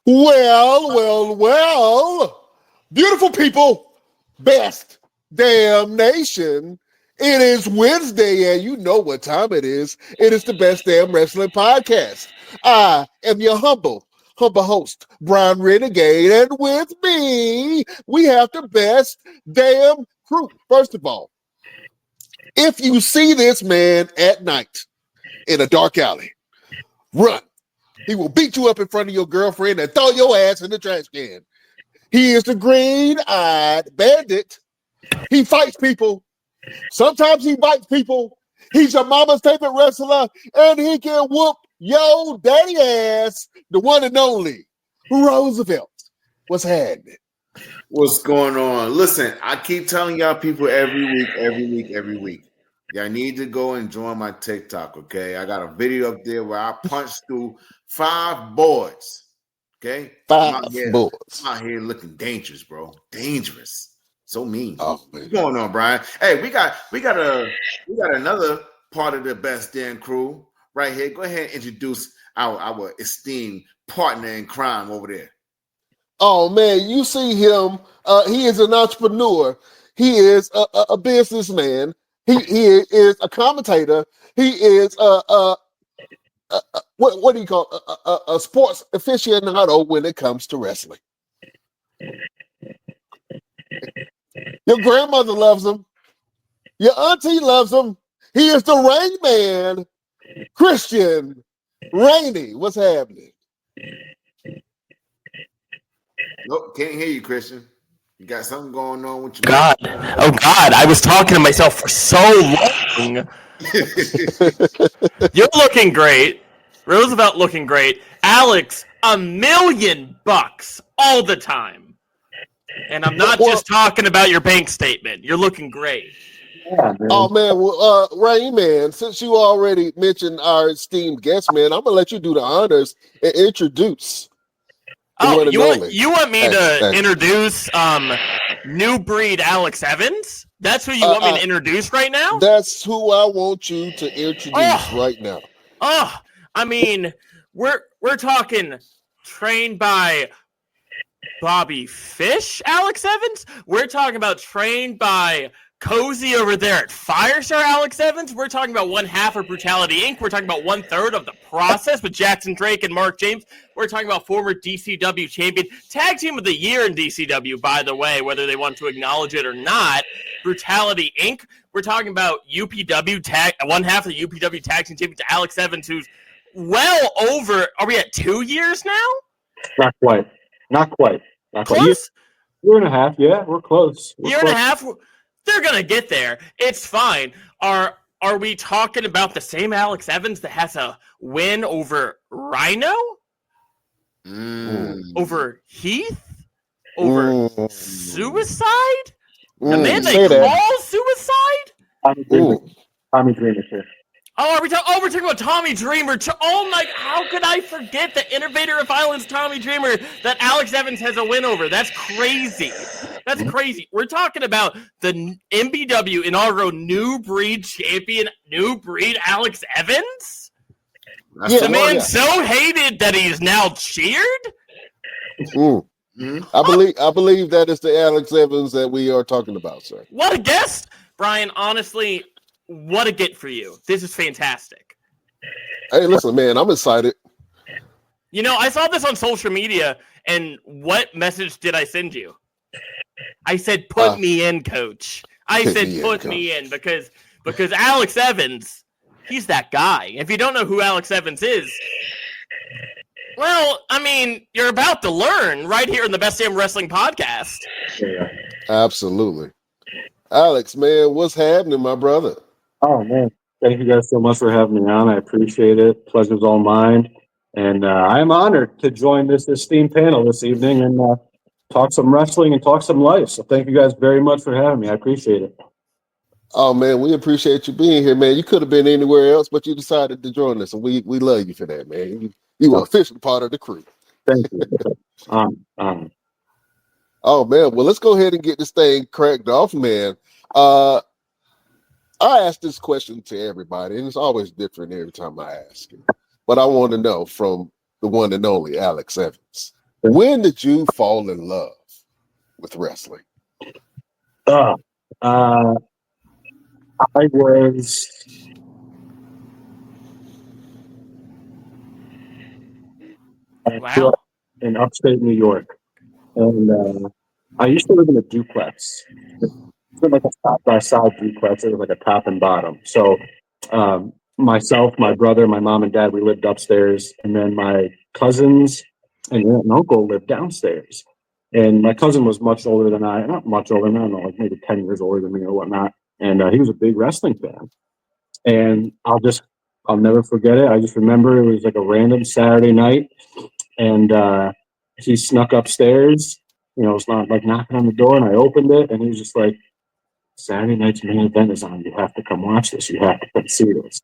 Well, beautiful people, best damn nation. It is Wednesday, and you know what time it is. It is the Best Damn Wrestling Podcast. I am your humble host, Brian Renegade, and with me, we have the best damn crew. First of all, if you see this man at night in a dark alley, run. He will beat you up in front of your girlfriend and throw your ass in the trash can. He is the green-eyed bandit. He fights people. Sometimes he bites people. He's your mama's favorite wrestler, and he can whoop your daddy ass, the one and only Roosevelt. What's happening? What's going on? Listen, I keep telling y'all people every week. Y'all need to go and join my TikTok, okay? I got a video up there where I punched through 5 boards, okay? 5 boards. I'm out here looking dangerous, bro. Dangerous. So mean. Oh, what's going on, Brian? Hey, we got another part of the Best Damn crew right here. Go ahead and introduce our esteemed partner in crime over there. Oh, man, you see him. He is an entrepreneur. He is a businessman. He is a commentator. He is what do you call a sports aficionado when it comes to wrestling. Your grandmother loves him. Your auntie loves him. He is the Rain Man, Christian Rainey. What's happening? Nope, can't hear you, Christian. You got something going on with your God. Oh, God. I was talking to myself for so long. You're looking great. Roosevelt looking great. Alex, $1 million all the time. And I'm not just talking about your bank statement. You're looking great. Yeah, man. Oh, man. Well, Rain Man, since you already mentioned our esteemed guest, man, I'm going to let you do the honors and introduce. Oh, you want me to introduce new breed Alex Evans? That's who you want me to introduce right now? That's who I want you to introduce right now. Oh, I mean, we're talking trained by Bobby Fish, Alex Evans. We're talking about trained by Cozy over there at Firestar, Alex Evans. We're talking about 1/2 of Brutality Inc. We're talking about 1/3 of The Process with Jackson Drake and Mark James. We're talking about former DCW champion, tag team of the year in DCW, by the way, whether they want to acknowledge it or not. Brutality Inc. We're talking about UPW tag, 1/2 of the UPW tag team champion to Alex Evans, who's well over. Are we at 2 years now? Not quite. Close? Year and a half. Yeah, we're close. Year and a half. They're gonna get there. It's fine. Are we talking about the same Alex Evans that has a win over Rhino? Over Heath? Over Suicide? The man they call Suicide? Tommy Dreamer, sir. Oh, we're talking about Tommy Dreamer. Oh my! How could I forget the Innovator of Violence, Tommy Dreamer, that Alex Evans has a win over? That's crazy. That's crazy. We're talking about the MBW inaugural New Breed champion, New Breed Alex Evans. The man so hated that he's now cheered. I believe that is the Alex Evans that we are talking about, sir. What a guest, Brian. Honestly. What a get for you. This is fantastic. Hey, listen, man, I'm excited. You know, I saw this on social media, and what message did I send you? I said, put me in, coach. I said, put me in, because Alex Evans, he's that guy. If you don't know who Alex Evans is, well, I mean, you're about to learn right here in the Best Damn Wrestling Podcast. Yeah. Absolutely. Alex, man, what's happening, my brother? Oh, man. Thank you guys so much for having me on. I appreciate it. Pleasure's all mine. And I'm honored to join this esteemed panel this evening and talk some wrestling and talk some life. So thank you guys very much for having me. I appreciate it. Oh, man, we appreciate you being here, man. You could have been anywhere else, but you decided to join us, and we love you for that, man. You were officially part of the crew. Thank you. Oh, man. Well, let's go ahead and get this thing cracked off, man. I ask this question to everybody, and it's always different every time I ask it. But I want to know from the one and only Alex Evans. When did you fall in love with wrestling? I was Wow. in upstate New York, and I used to live in a duplex. It's like a side-by-side duplex. It was like a top and bottom. So myself, my brother, my mom and dad, we lived upstairs, and then my cousins and aunt and uncle lived downstairs. And my cousin was much older than I, not much older, I don't know, like maybe 10 years older than me or whatnot. And he was a big wrestling fan. And I'll never forget it. I just remember it was like a random Saturday night, and he snuck upstairs. You know, it was not like knocking on the door, and I opened it, and he was just like, "Saturday night's main event is on. You have to come watch this. You have to come see this."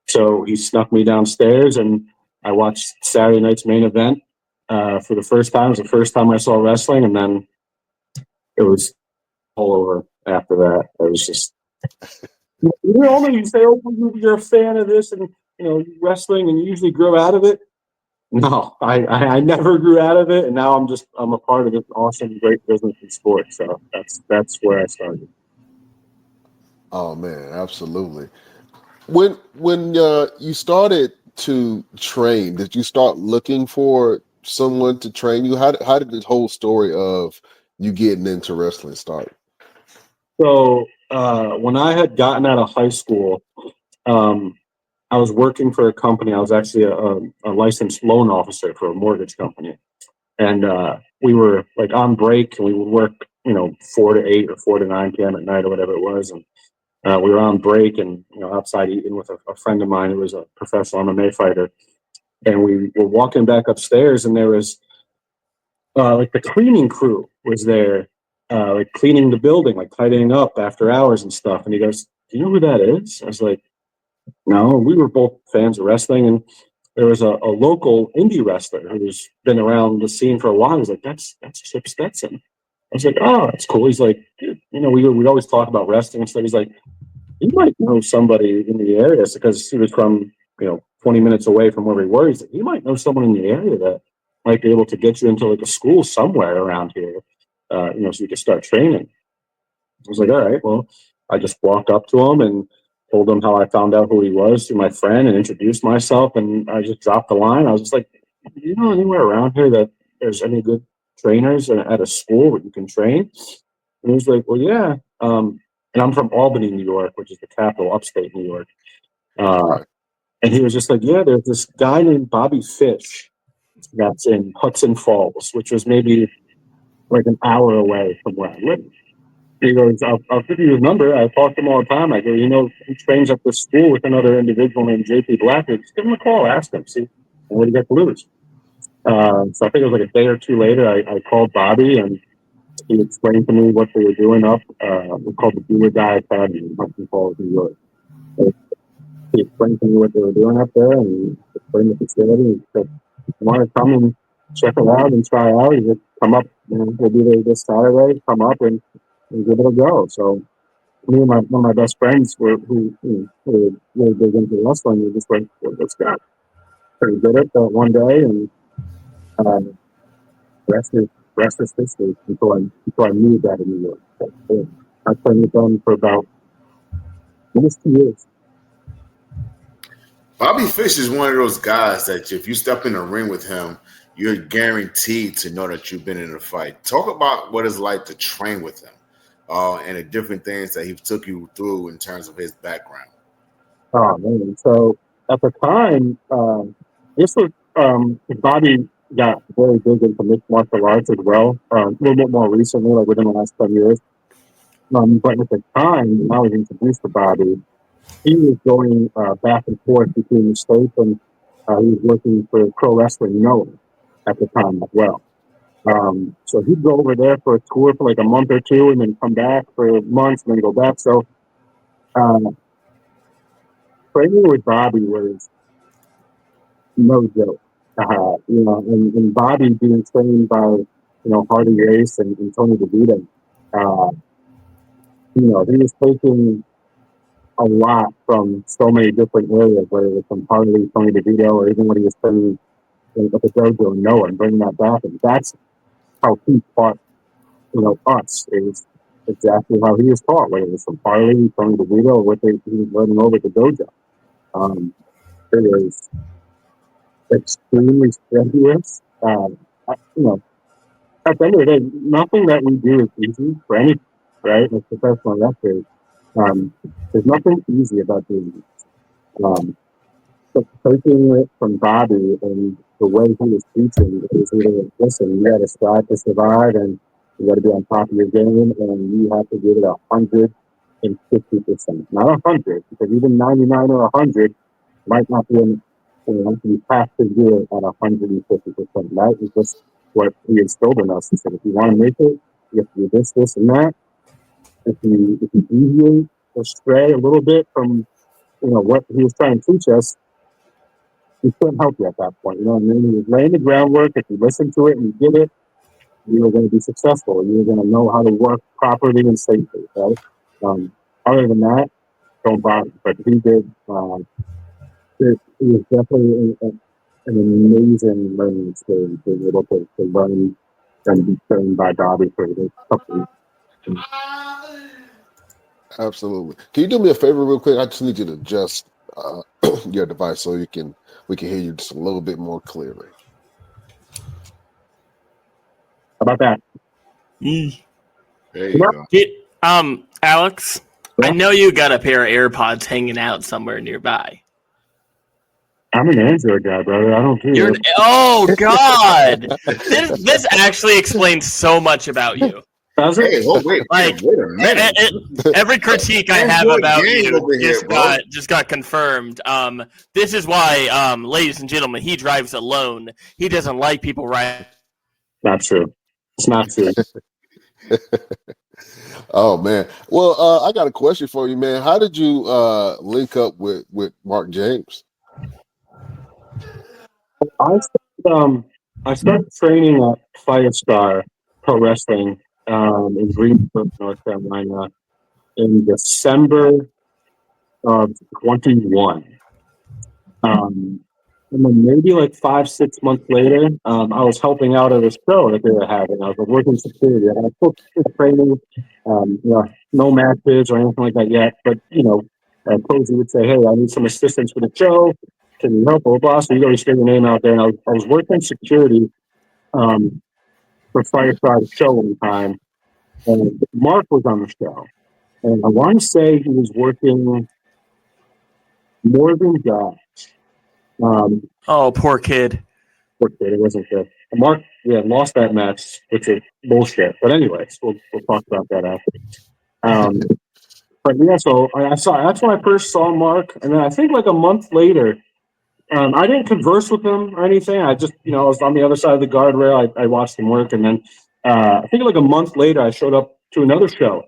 So he snuck me downstairs, and I watched Saturday night's main event for the first time. It was the first time I saw wrestling, and then it was all over after that. It was just, you say, "Oh, you're a fan of this," and wrestling, and you usually grow out of it. No, I never grew out of it, and now I'm a part of this awesome, great business and sport. So that's where I started. Oh man, absolutely. When you started to train, did you start looking for someone to train you? How did the whole story of you getting into wrestling start? So when I had gotten out of high school, I was working for a company. I was actually a licensed loan officer for a mortgage company, and we were like on break, and we would work 4 to 8 or 4 to 9 p.m. at night or whatever it was, and we were on break and outside eating with a friend of mine who was a professional MMA fighter, and we were walking back upstairs, and there was like the cleaning crew was there, like cleaning the building, like tidying up after hours and stuff. And he goes, "Do you know who that is?" I was like, "No." We were both fans of wrestling, and there was a local indie wrestler who's been around the scene for a while. He's like, "That's Chip Stetson." I was like, "Oh, that's cool." He's like, "Dude, we always talk about wrestling and stuff." He's like, "You might know somebody in the area," because he was from 20 minutes away from where we were. He's like, "You might know someone in the area that might be able to get you into like a school somewhere around here, so you can start training." I was like, "All right." Well, I just walked up to him and told him how I found out who he was through my friend and introduced myself. And I just dropped the line. I was just like, "Do you know anywhere around here that there's any good trainers at a school where you can train?" And he was like, "Well, yeah." And I'm from Albany, New York, which is the capital, upstate New York. Right. And he was just like, "Yeah, there's this guy named Bobby Fish that's in Hudson Falls," which was maybe like an hour away from where I live. He goes, I'll give you his number. I talk to him all the time. I go, he trains at this school with another individual named JP Blackwood. Just give him a call, ask him, see what do you got to lose." So I think it was like a day or two later, I called Bobby, and he explained to me what they were doing up. We called the Do or Die Academy in Hudson Falls, New York. He explained to me what they were doing up there, and explained the facility. He said, "If you want to come and check it out and try out, you just come up. We'll be there this Saturday. Come up and give it a go." So me and one of my best friends who were really big into wrestling. We just went, "Well, let's go." Pretty good at that one day, and rest is history until I moved out of New York. So, I played with them for about almost 2 years. Bobby Fish is one of those guys that if you step in the ring with him, you're guaranteed to know that you've been in a fight. Talk about what it's like to train with him and the different things that he took you through in terms of his background. Oh man! So at the time, this was Bobby got very big into mixed martial arts as well. A little bit more recently, like within the last 10 years. But at the time, when I was introduced to Bobby, he was going back and forth between the states, and he was working for Pro Wrestling Noah at the time as well. So he'd go over there for a tour for like a month or two, and then come back for months, and then go back. So training with Bobby was no joke. And Bobby being trained by Hardy Race and Tony DeVito, he was taking a lot from so many different areas, whether it was from Harley, Tony DeVito, or even when he was training at the dojo and Noah and bringing that back. And that's how he taught, us, is exactly how he was taught, whether it was from Harley, from DeVito, or what he was learning over at the dojo. It was extremely strenuous. At the end of the day, nothing that we do is easy for anything, right? As professional wrestlers, there's nothing easy about doing this. But taking it from Bobby and the way he was teaching, it was either, listen, you got to strive to survive, and you got to be on top of your game, and you have to give it 150%, not 100, because even 99 or 100 might not be you have to do it at 150%. That is just what he instilled in us. He said, if you want to make it, you have to do this, this, and that. If you deviate or stray a little bit from, what he was trying to teach us, he couldn't help you at that point. You know what I mean? He was laying the groundwork. If you listen to it and you did it, you were going to be successful. You were going to know how to work properly and safely, right? Other than that, don't bother. But he did. It was definitely an amazing learning experience, being able to learn and be trained by Bobby for the couple of years. Absolutely. Can you do me a favor real quick? I just need you to adjust your device so we can hear you just a little bit more clearly. How about that? There you go. Alex, Yeah? I know you got a pair of AirPods hanging out somewhere nearby. I'm an Android guy, brother. I don't do it. Oh God! This actually explains so much about you. Does it? Hey, wait a minute. Every critique I have about you just got confirmed. This is why, ladies and gentlemen, he drives alone. He doesn't like people riding. Not true. It's not true. Oh man. Well, I got a question for you, man. How did you link up with Mark James? I started training at Firestar Pro Wrestling in Greensboro, North Carolina, in December of 21. And then maybe like 5-6 months later, I was helping out at a show that they were having. I was working security. I had full training, no matches or anything like that yet. But, Posey would say, hey, I need some assistance for the show. Can you help? Blah, blah. So you always get your name out there. And I was working security for Firestar's show one time. And Mark was on the show. And I want to say he was working more than God. Oh, poor kid. Poor kid, it wasn't good. Mark, lost that match, which is bullshit. But anyways, we'll talk about that after. But yeah, so that's when I first saw Mark, and then I think like a month later, I didn't converse with him or anything. I just, I was on the other side of the guardrail. I watched him work, and then I think like a month later, I showed up to another show,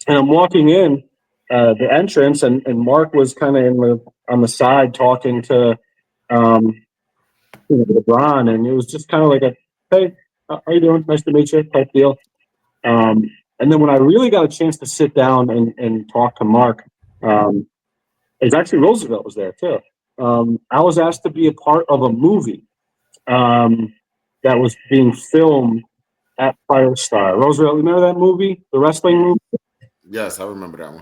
and I'm walking in the entrance, and Mark was kind of on the side talking to LeBron, and it was just kind of like a, hey, how you doing? Nice to meet you, type deal. And then when I really got a chance to sit down and talk to Mark, it was actually Roosevelt was there too. I was asked to be a part of a movie that was being filmed at Firestar. Roosevelt, remember that movie, the wrestling movie? Yes, I remember that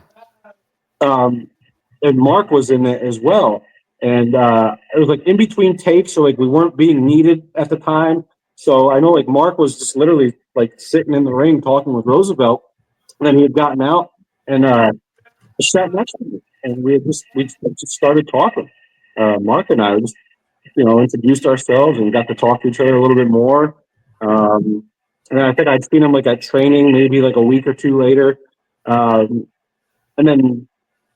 one. And Mark was in it as well. And it was like in between tapes, so like we weren't being needed at the time. So I know like Mark was just literally like sitting in the ring talking with Roosevelt, and then he had gotten out and sat next to me, and we just started talking. Mark and I just introduced ourselves and got to talk to each other a little bit more. And then I think I'd seen him like at training maybe like a week or two later, and then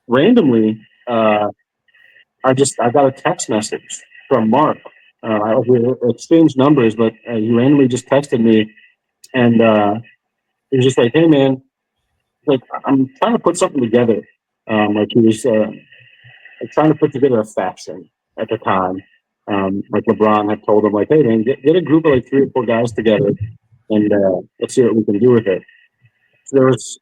randomly. I got a text message from Mark. We exchanged numbers, but he randomly just texted me, and he was just like, "Hey, man, like I'm trying to put something together." Like he was trying to put together a faction at the time. Like LeBron had told him, like, "Hey, man, get a group of like 3 or 4 guys together, and let's see what we can do with it." So there was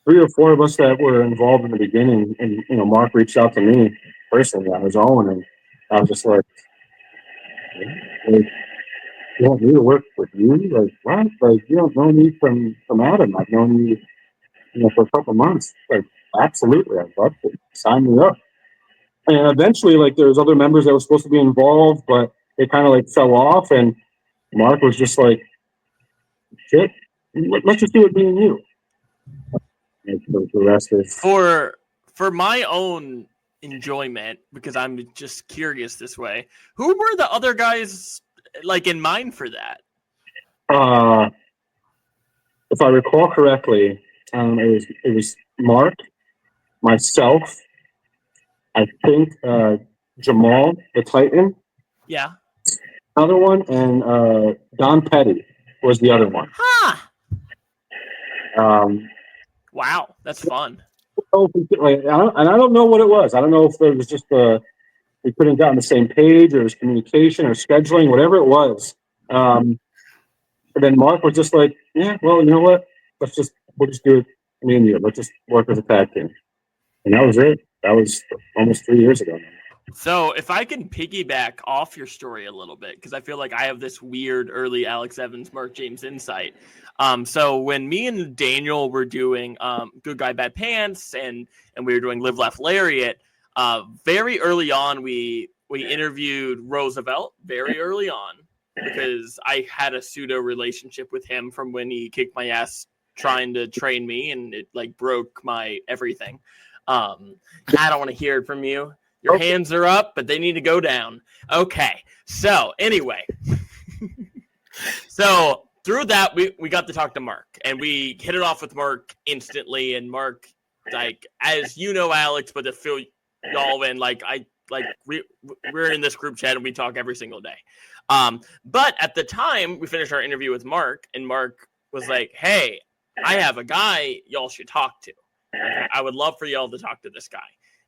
3 or 4 of us that were involved in the beginning, and Mark reached out to me personally on his own, and I was just like, Like, you want me to work with you? Like, what? Like, you don't know me from Adam. I've known you, for a couple months. Like, absolutely, I'd love to. Sign me up. And eventually, like, there was other members that were supposed to be involved, but they kind of, like, fell off. And Mark was just like, shit, let's just do it, me and you. And the rest is... For my own enjoyment, because I'm just curious this way, who were the other guys, like, in mind for that? If I recall correctly, it was Mark, myself, I think Jamal the Titan, Yeah. another one, and Don Petty was the other one. Huh. Wow, that's fun. And I don't know what it was. I don't know if it was just we couldn't get on the same page, or it was communication or scheduling, whatever it was. And then Mark was just like, yeah, well, you know what? We'll just do it, me and you. Let's just work as a tag team. And that was it. That was almost 3 years ago now. So if I can piggyback off your story a little bit, because I feel like I have this weird early Alex Evans, Mark James insight. So when me and Daniel were doing Good Guy, Bad Pants, and we were doing Live, Laugh, Lariat, very early on, we interviewed Roosevelt very early on, because I had a pseudo relationship with him from when he kicked my ass trying to train me, and it like broke my everything. I don't want to hear it from you. Your hands are up, but they need to go down. Okay. So anyway, so through that, we got to talk to Mark, and we hit it off with Mark instantly. And Mark, like, as you know, Alex, but to fill y'all in, we're in this group chat and we talk every single day. But at the time, we finished our interview with Mark, and Mark was like, hey, I have a guy y'all should talk to. I would love for y'all to talk to this guy.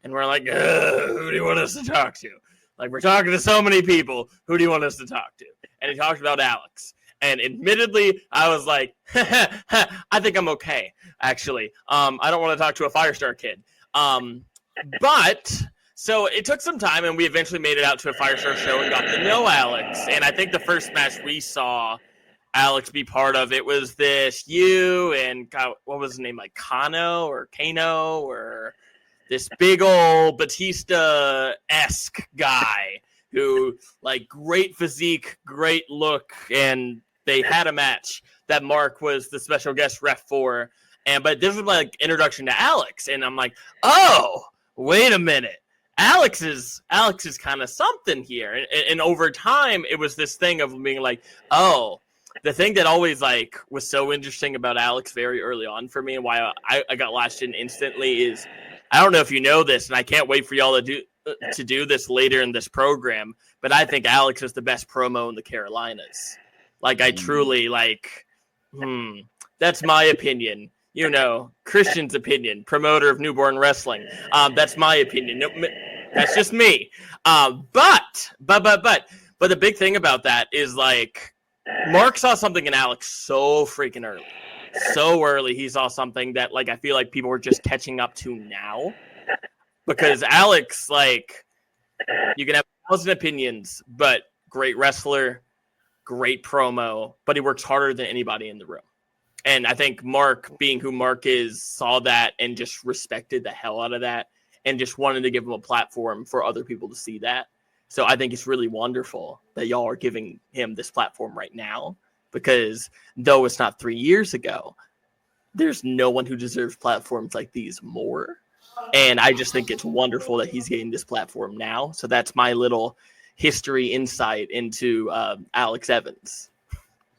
And we're like, who do you want us to talk to? Like, we're talking to so many people. Who do you want us to talk to? And he talked about Alex. And admittedly, I was like, I think I'm okay, actually. I don't want to talk to a Firestar kid. But so it took some time, and we eventually made it out to a Firestar show and got to know Alex. And I think the first match we saw Alex be part of, it was this you and what was his name, like Kano or this big old Batista-esque guy who, like, great physique, great look, and they had a match that Mark was the special guest ref for. But this was my introduction to Alex, and I'm like, oh, wait a minute. Alex is kind of something here. And over time, it was this thing of being like, oh, the thing that always was so interesting about Alex very early on for me, and why I got latched in instantly, is I don't know if you know this, and I can't wait for y'all to do this later in this program, but I think Alex is the best promo in the Carolinas. Like, I truly that's my opinion. Christian's opinion, promoter of newborn wrestling. That's my opinion. No, that's just me. But the big thing about that is, Mark saw something in Alex so freaking early. So early, he saw something that, I feel like people were just catching up to now. Because Alex, you can have 1,000 opinions, but great wrestler, great promo, but he works harder than anybody in the room. And I think Mark, being who Mark is, saw that and just respected the hell out of that and just wanted to give him a platform for other people to see that. So I think it's really wonderful that y'all are giving him this platform right now, because though it's not 3 years ago, there's no one who deserves platforms like these more. And I just think it's wonderful that he's getting this platform now. So that's my little history insight into Alex Evans.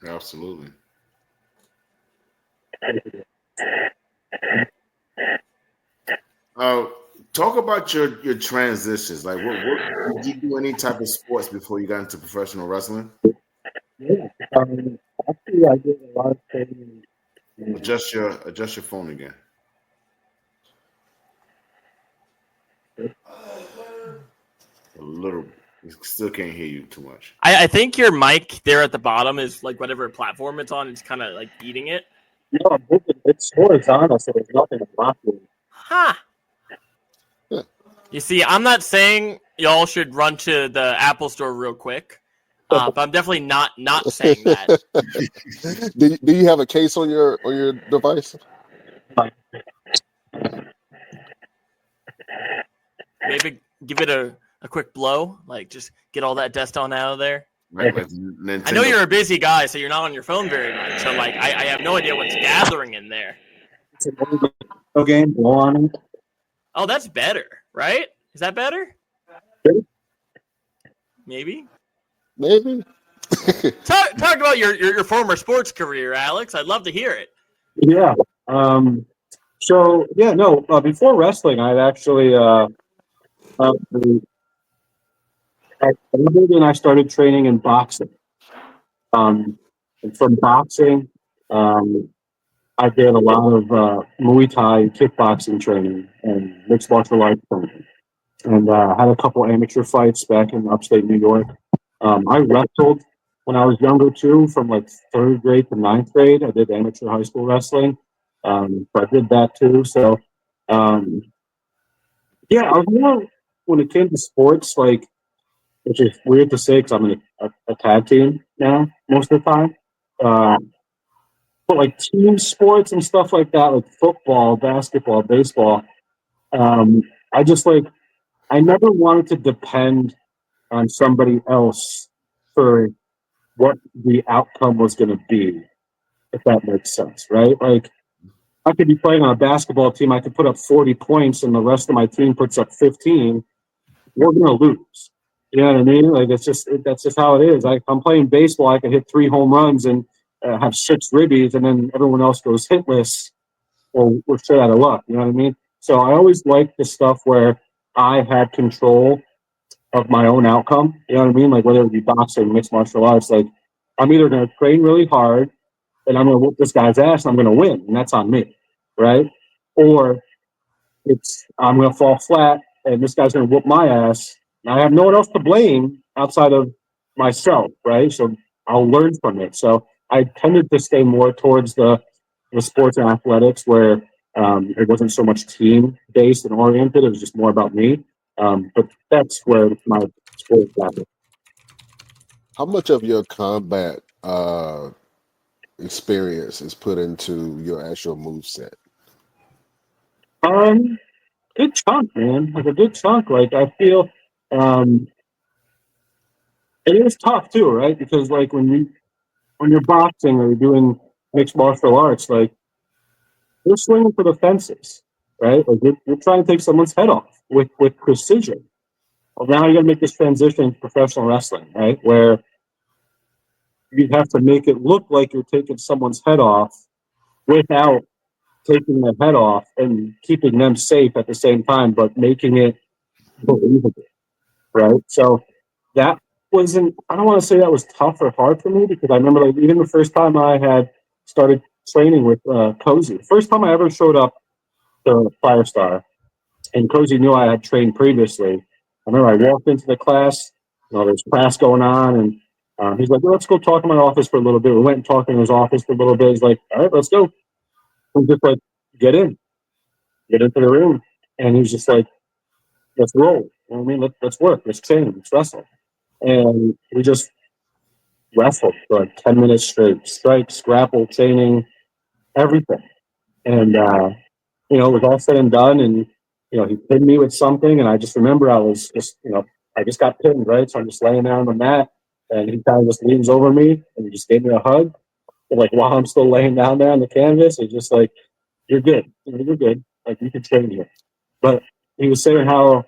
Absolutely. Talk about your transitions. What did you do any type of sports before you got into professional wrestling? Yeah, actually, I did a lot of training. Adjust your phone again. A little. We still can't hear you too much. I think your mic there at the bottom is whatever platform it's on. It's kind of eating it. No, it's horizontal, so there's nothing blocking. Huh. You see, I'm not saying y'all should run to the Apple store real quick. But I'm definitely not saying that. Do you have a case on your device? Maybe give it a quick blow, like just get all that dust on out of there. Right, like Nintendo. I know you're a busy guy, so you're not on your phone very much. So like, I have no idea what's gathering in there. It's a video game. Blow on it. Oh, that's better, right? Is that better? Maybe. Talk about your former sports career, Alex. I'd love to hear it. Yeah. Before wrestling, I'd actually I started training in boxing. And from boxing, I did a lot of Muay Thai kickboxing training and mixed martial arts training. And had a couple amateur fights back in upstate New York. I wrestled when I was younger too, from like 3rd grade to 9th grade. I did amateur high school wrestling. So I did that too. So, I was more, when it came to sports, like, which is weird to say because I'm in a tag team now most of the time. But like team sports and stuff like that, like football, basketball, baseball, I just like, I never wanted to depend on somebody else for what the outcome was going to be, if that makes sense, right? Like, I could be playing on a basketball team, I could put up 40 points, and the rest of my team puts up 15. We're going to lose. You know what I mean? Like, that's just how it is. I'm playing baseball, I could hit 3 home runs and have 6 ribbies, and then everyone else goes hitless, or we're straight out of luck. You know what I mean? So I always liked the stuff where I had control of my own outcome. You know what I mean? Like, whether it be boxing, mixed martial arts, like, I'm either going to train really hard and I'm going to whoop this guy's ass and I'm going to win, and that's on me, right? Or I'm going to fall flat and this guy's going to whoop my ass. And I have no one else to blame outside of myself, right? So I'll learn from it. So I tended to stay more towards the sports and athletics where it wasn't so much team-based and oriented. It was just more about me. But that's where my sports happened. How much of your combat experience is put into your actual moveset? Good chunk, man. Like a good chunk. Like, I feel it is tough too, right? Because like when you're boxing or you're doing mixed martial arts, like, you're swinging for the fences, right? Like, you're trying to take someone's head off with precision. Well, now you got to make this transition to professional wrestling, right? Where you have to make it look like you're taking someone's head off without taking their head off and keeping them safe at the same time, but making it believable, right? So that wasn't, I don't want to say that was tough or hard for me, because I remember, like, even the first time I had started training with Cozy, the first time I ever showed up to Firestar, and Cozy knew I had trained previously. I remember I walked into the class, there's class going on, and he's like, well, let's go talk in my office for a little bit. We went and talked in his office for a little bit. He's like, all right, let's go. I'm just like, get into the room. And he's just like, let's roll. You know what I mean? Let's work. Let's train. Let's wrestle. And we just wrestled for like 10 minutes straight. Strikes, grapple, chaining, everything. And, it was all said and done. And, he pinned me with something. And I just remember I was just, I just got pinned, right? So I'm just laying down on the mat. And he kind of just leans over me and he just gave me a hug. And like, while I'm still laying down there on the canvas, he's just like, you're good. You're good. Like, you can train here. But he was saying how,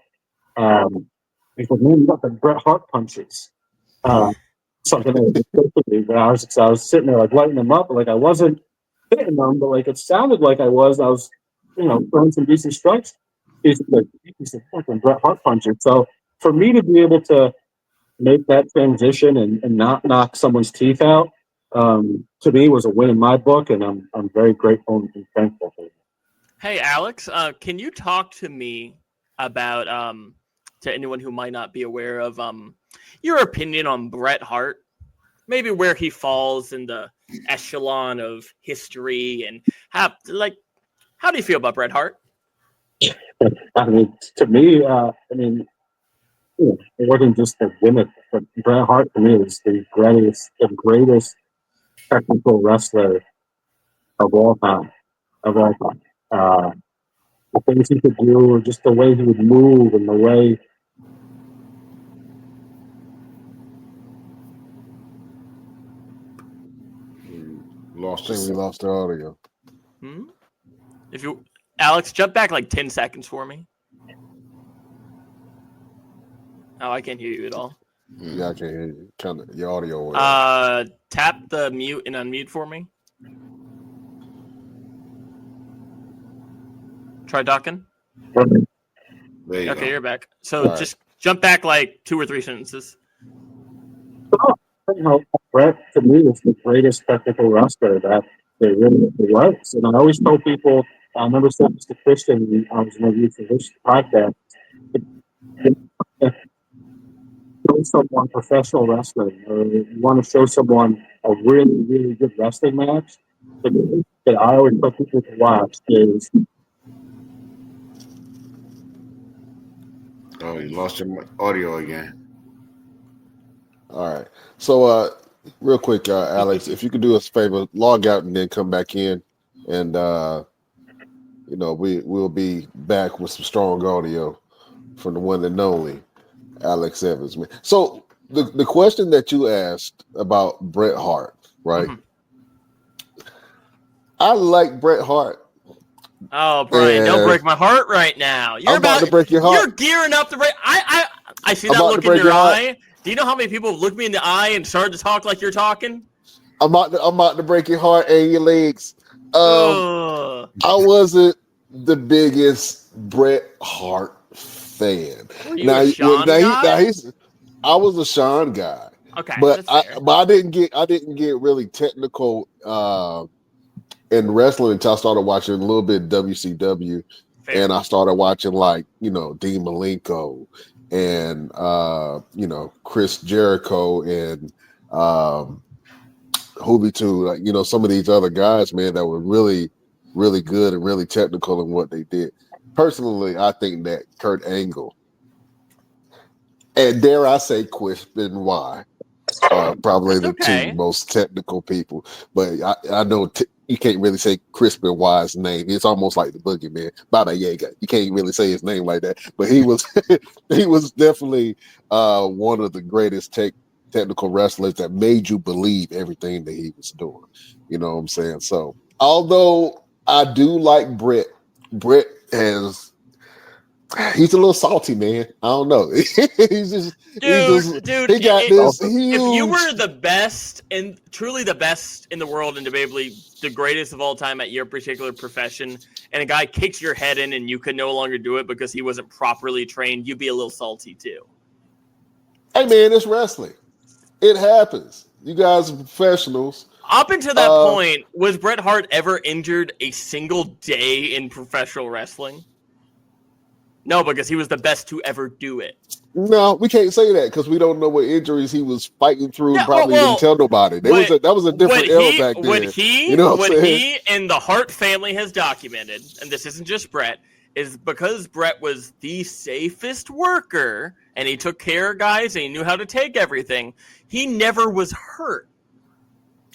he's like, man, you got the Bret Hart punches. Something that was me, but I was sitting there like lighting them up. Like, I wasn't hitting them, but like, it sounded like I was throwing some decent strikes. He's like fucking Bret Hart punches. So for me to be able to make that transition and not knock someone's teeth out, to me was a win in my book, and I'm very grateful and thankful for it. Hey, Alex, can you talk to me about, to anyone who might not be aware of, your opinion on Bret Hart? Maybe where he falls in the echelon of history, and how do you feel about Bret Hart? I mean, to me, It wasn't just a gimmick, but Bret Hart to me is the greatest technical wrestler of all time. Of all time. The things he could do, just the way he would move and the way. Lost I think we lost the audio. If you, Alex, jump back like 10 seconds for me. Oh, I can't hear you at all. Yeah, I can't hear you. Your audio went Tap the mute and unmute for me. Try talking. There you Okay, go. you're back. So just jump back like 2 or 3 sentences. Bret, to me, is the greatest technical wrestler that there really was. And I always tell people, I remember saying this to Christian when I was interviewed for this podcast, show someone professional wrestling, or you want to show someone a really, really good wrestling match, the thing that I always tell people to watch is. Oh, you lost your audio again. All right. So, real quick, Alex, if you could do us a favor, log out and then come back in, and we'll be back with some strong audio from the one and only Alex Evans, man. So the question that you asked about Bret Hart, right? Mm-hmm. I like Bret Hart. Oh, Brian, don't break my heart right now. You're about to break your heart. You're gearing up to break. I see that look in your eye. Do you know how many people have looked me in the eye and started to talk like you're talking? I'm about to break your heart and your legs. I wasn't the biggest Bret Hart fan. Were you a Shawn guy? I was a Shawn guy. Okay, but I didn't get really technical in wrestling until I started watching a little bit of WCW. Fair. And I started watching Dean Malenko and Chris Jericho and Juventud, some of these other guys, man, that were really, really good and really technical in what they did. Personally, I think that Kurt Angle and dare I say Chris Benoit are probably the two most technical people. But I know you can't really say Chris Benoit's name. It's almost like the Boogeyman, Baba Yaga. You can't really say his name like that. But he was he was definitely one of the greatest technical wrestlers that made you believe everything that he was doing. You know what I'm saying? So although I do like Bret he's a little salty, man. I don't know. Dude, he got this huge... If you were the best and truly the best in the world and debatably the greatest of all time at your particular profession, and a guy kicks your head in and you could no longer do it because he wasn't properly trained, you'd be a little salty too. Hey, man, it's wrestling. It happens. You guys are professionals. Up until that point, was Bret Hart ever injured a single day in professional wrestling? No, because he was the best to ever do it. No, we can't say that because we don't know what injuries he was fighting through. Yeah, probably didn't tell nobody. That was a different era back then. What he and the Hart family has documented, and this isn't just Bret, is because Bret was the safest worker and he took care of guys and he knew how to take everything. He never was hurt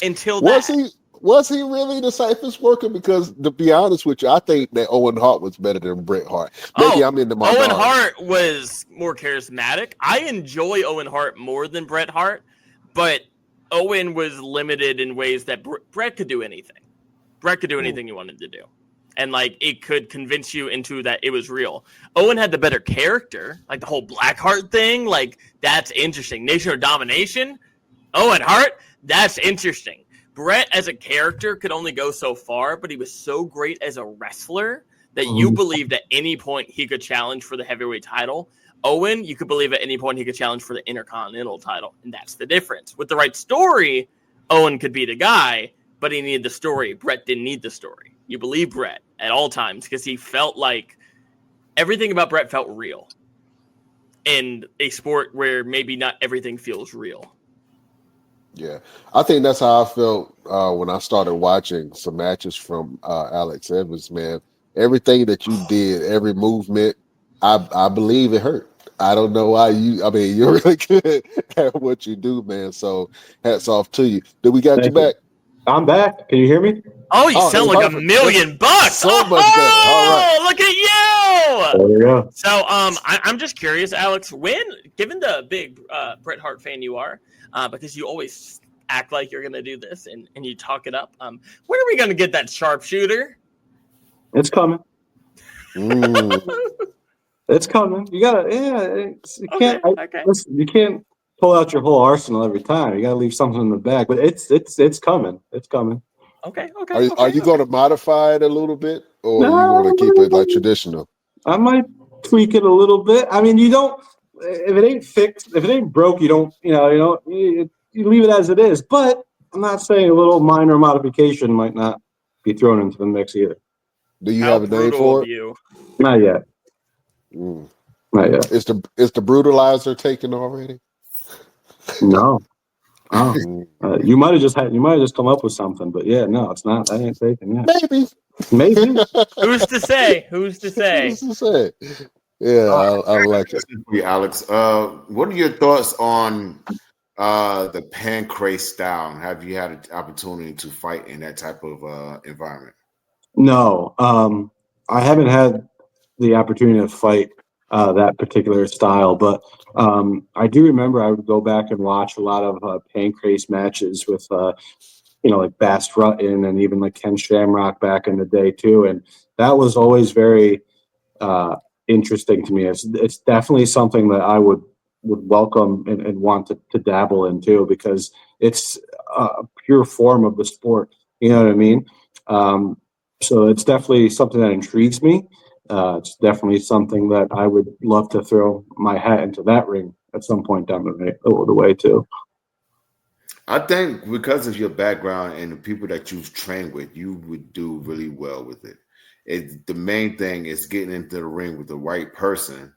until that. Was he really the safest worker? Because to be honest with you, I think that Owen Hart was better than Bret Hart. Maybe I'm into my Owen Hart was more charismatic. I enjoy Owen Hart more than Bret Hart, but Owen was limited in ways that Bret could do anything. Bret could do anything you wanted to do. And it could convince you into that it was real. Owen had the better character, the whole Blackheart thing. That's interesting. Nation of Domination. Owen Hart, that's interesting. Bret as a character could only go so far, but he was so great as a wrestler that you believed at any point he could challenge for the heavyweight title. Owen, you could believe at any point he could challenge for the Intercontinental title, and that's the difference. With the right story, Owen could be the guy, but he needed the story. Bret didn't need the story. You believe Bret at all times because he felt like everything about Bret felt real in a sport where maybe not everything feels real. Yeah, I think that's how I felt when I started watching some matches from Alex Evans, man. Everything that you did, every movement, I believe it hurt. I don't know why you're really good at what you do, man. So hats off to you. Did we got Thank you back? I'm back. Can you hear me? Oh, you sound like perfect. $1,000,000. So much better. All right. Look at you. There we go. So, I'm just curious, Alex, given the big Bret Hart fan you are, because you always act like you're going to do this and you talk it up, when are we going to get that sharpshooter? It's coming. It's coming. You gotta, you can't. Okay. Listen, you can't pull out your whole arsenal every time. You gotta leave something in the bag. But it's coming. It's coming. Okay. Are you going to modify it a little bit, or are you going to keep it like traditional? I might tweak it a little bit. I mean, you don't. If it ain't fixed, if it ain't broke, you don't. You leave it as it is. But I'm not saying a little minor modification might not be thrown into the mix either. Do you have a name for it? Not yet. Not yet. Is the brutalizer taken already? No. Oh. You might have just come up with something, but yeah, no, it's not. That ain't taken yet. Maybe. Who's to say? Yeah, I like it. Alex, what are your thoughts on the pancrase style? Have you had an opportunity to fight in that type of environment? No, I haven't had the opportunity to fight that particular style, but I do remember I would go back and watch a lot of pancrase matches with, like Bass Rutten and even like Ken Shamrock back in the day too, and that was always very interesting to me. It's definitely something that I would welcome and want to dabble in too, because it's a pure form of the sport. You know what I mean? So it's definitely something that intrigues me. It's definitely something that I would love to throw my hat into that ring at some point down the way too. I think because of your background and the people that you've trained with, you would do really well with it. The main thing is getting into the ring with the right person.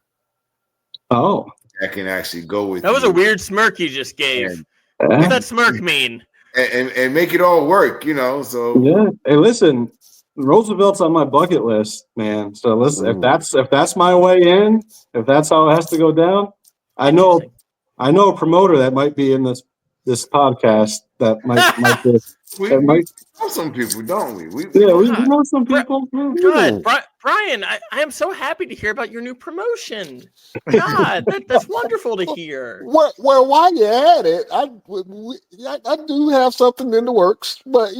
Oh, that can actually go with. That was a weird smirk you just gave. What does that smirk mean? And make it all work, So yeah. Hey, listen. Roosevelt's on my bucket list, man. So listen, if that's my way in, if that's how it has to go down, I know a promoter that might be in this podcast that might be. We know some people, don't we? We know some people. God, Brian, I am so happy to hear about your new promotion. God, that's wonderful to hear. Well, while you're at it, I do have something in the works, but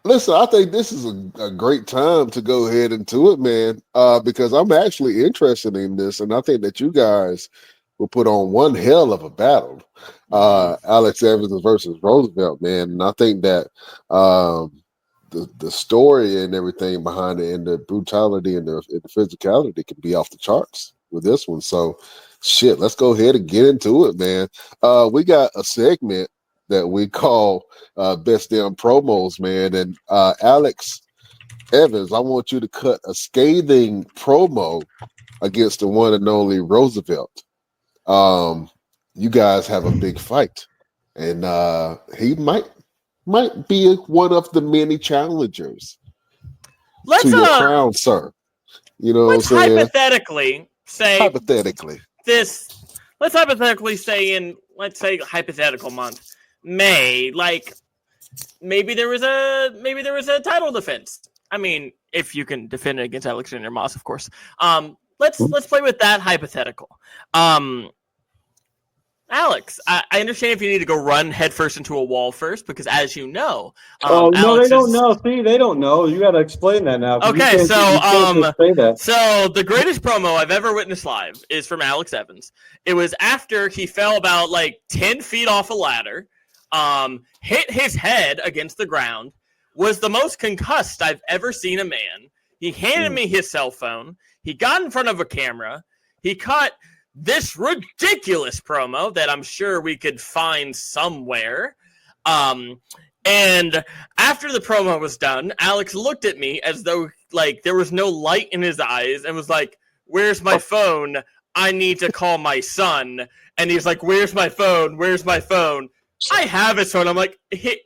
listen, I think this is a great time to go ahead into it, man, because I'm actually interested in this, and I think that you guys will put on one hell of a battle, Alex Evans versus Roosevelt, man. And I think that the story and everything behind it, and the brutality and the physicality, can be off the charts with this one. So, shit, let's go ahead and get into it, man. We got a segment that we call Best Damn Promos, man. And Alex Evans, I want you to cut a scathing promo against the one and only Roosevelt. You guys have a big fight, and he might be one of the many challengers to your crown, sir. You know what I'm saying? Hypothetically say this. Let's hypothetically say in, let's say, hypothetical month, May, like maybe there was a title defense. I mean, if you can defend it against Alexander Moss, of course. Let's play with that hypothetical. Alex, I understand if you need to go run headfirst into a wall first, because as you know, no, they don't know. See, they don't know. You got to explain that now. Okay, so the greatest promo I've ever witnessed live is from Alex Evans. It was after he fell about 10 feet off a ladder, hit his head against the ground, was the most concussed I've ever seen a man. He handed me his cell phone. He got in front of a camera. He cut this ridiculous promo that I'm sure we could find somewhere. And after the promo was done, Alex looked at me as though there was no light in his eyes and was like, "Where's my phone? I need to call my son." And he's like, "Where's my phone? Where's my phone?" I have his phone. I'm like, here.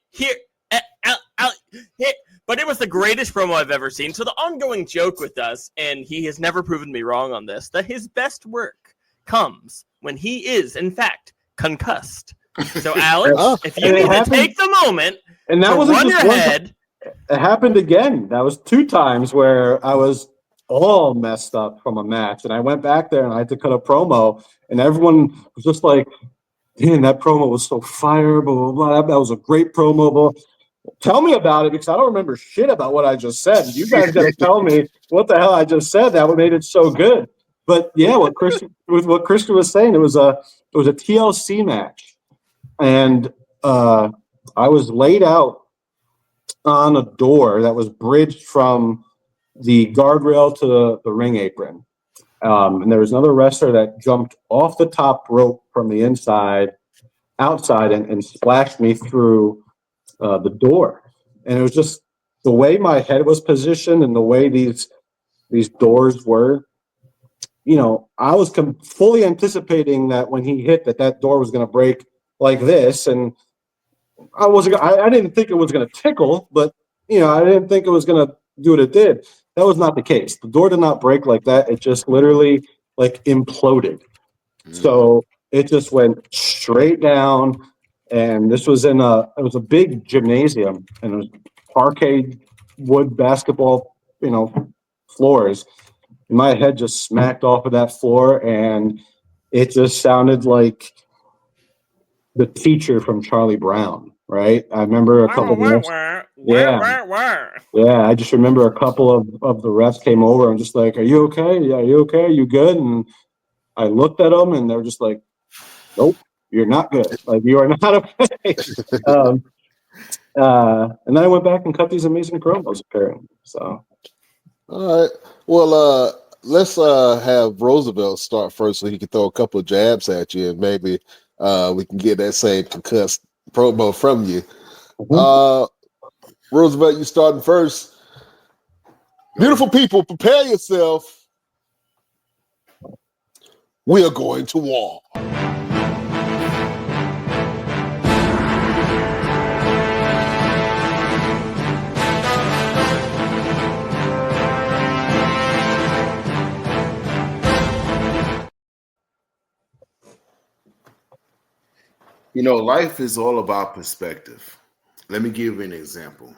But it was the greatest promo I've ever seen. So the ongoing joke with us, and he has never proven me wrong on this, that his best work comes when he is, in fact, concussed. So, Alex, if you need to take the moment and that to wasn't run just your one head. It happened again. That was 2 times where I was all messed up from a match. And I went back there and I had to cut a promo. And everyone was just like, man, that promo was so fire, blah, blah, blah. That was a great promo. Blah. Tell me about it because I don't remember shit about what I just said. You guys got to tell me what the hell I just said. That made it so good. But yeah, what Christian was saying, it was a TLC match. And I was laid out on a door that was bridged from the guardrail to the ring apron. And there was another wrestler that jumped off the top rope from the outside and splashed me through the door. And it was just the way my head was positioned and the way these doors were. You know, I was fully anticipating that when he hit that door was going to break like this, and I didn't think it was going to tickle, but you know, I didn't think it was going to do what it did. That was not the case. The door did not break like that. It just literally like imploded. So it just went straight down. And this was it was a big gymnasium, and it was parquet wood basketball, floors. And my head just smacked off of that floor, and it just sounded like the teacher from Charlie Brown, right? I remember a couple of refs. Yeah, I just remember a couple of the refs came over and just like, "Are you okay? Yeah, are you okay? Are you good?" And I looked at them, and they were just like, "Nope, you're not good. Like, you are not okay." And then I went back and cut these amazing promos, apparently. So, all right. Well, let's have Roosevelt start first, so he can throw a couple of jabs at you, and maybe we can get that same concussed promo from you. Roosevelt, you starting first. Beautiful people, prepare yourself. We are going to war. You know, life is all about perspective. Let me give you an example.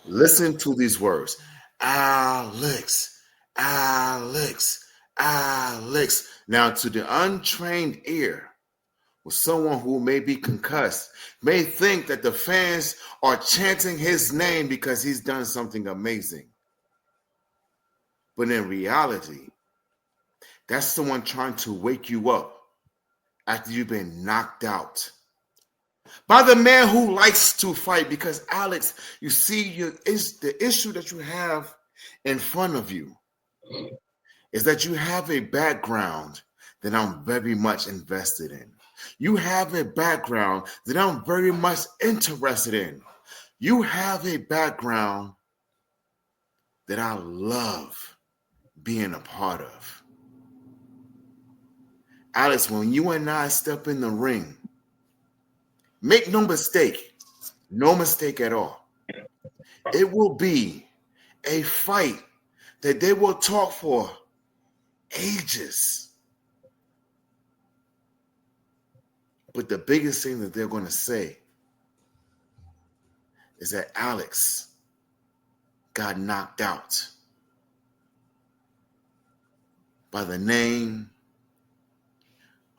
Listen to these words. Alex, Alex, Alex. Now, to the untrained ear, with someone who may be concussed, may think that the fans are chanting his name because he's done something amazing. But in reality, that's someone trying to wake you up after you've been knocked out by the man who likes to fight. Because, Alex, you see, the issue that you have in front of you is that you have a background that I'm very much invested in. You have a background that I'm very much interested in. You have a background that I love being a part of. Alex, when you and I step in the ring, make no mistake at all. It will be a fight that they will talk for ages. But the biggest thing that they're going to say is that Alex got knocked out by the name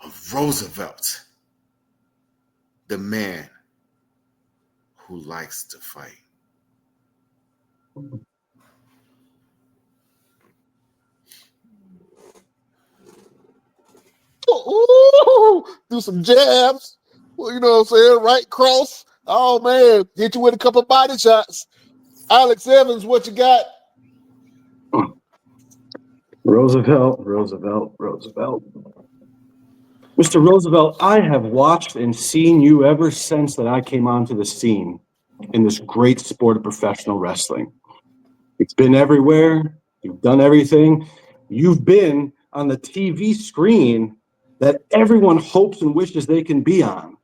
of Roosevelt, the man who likes to fight. Ooh, do some jabs. Well, you know what I'm saying? Right cross. Oh, man. Hit you with a couple body shots. Alex Evans, what you got? Roosevelt. Mr. Roosevelt, I have watched and seen you ever since that I came onto the scene in this great sport of professional wrestling. It's been everywhere. You've done everything. You've been on the TV screen that everyone hopes and wishes they can be on.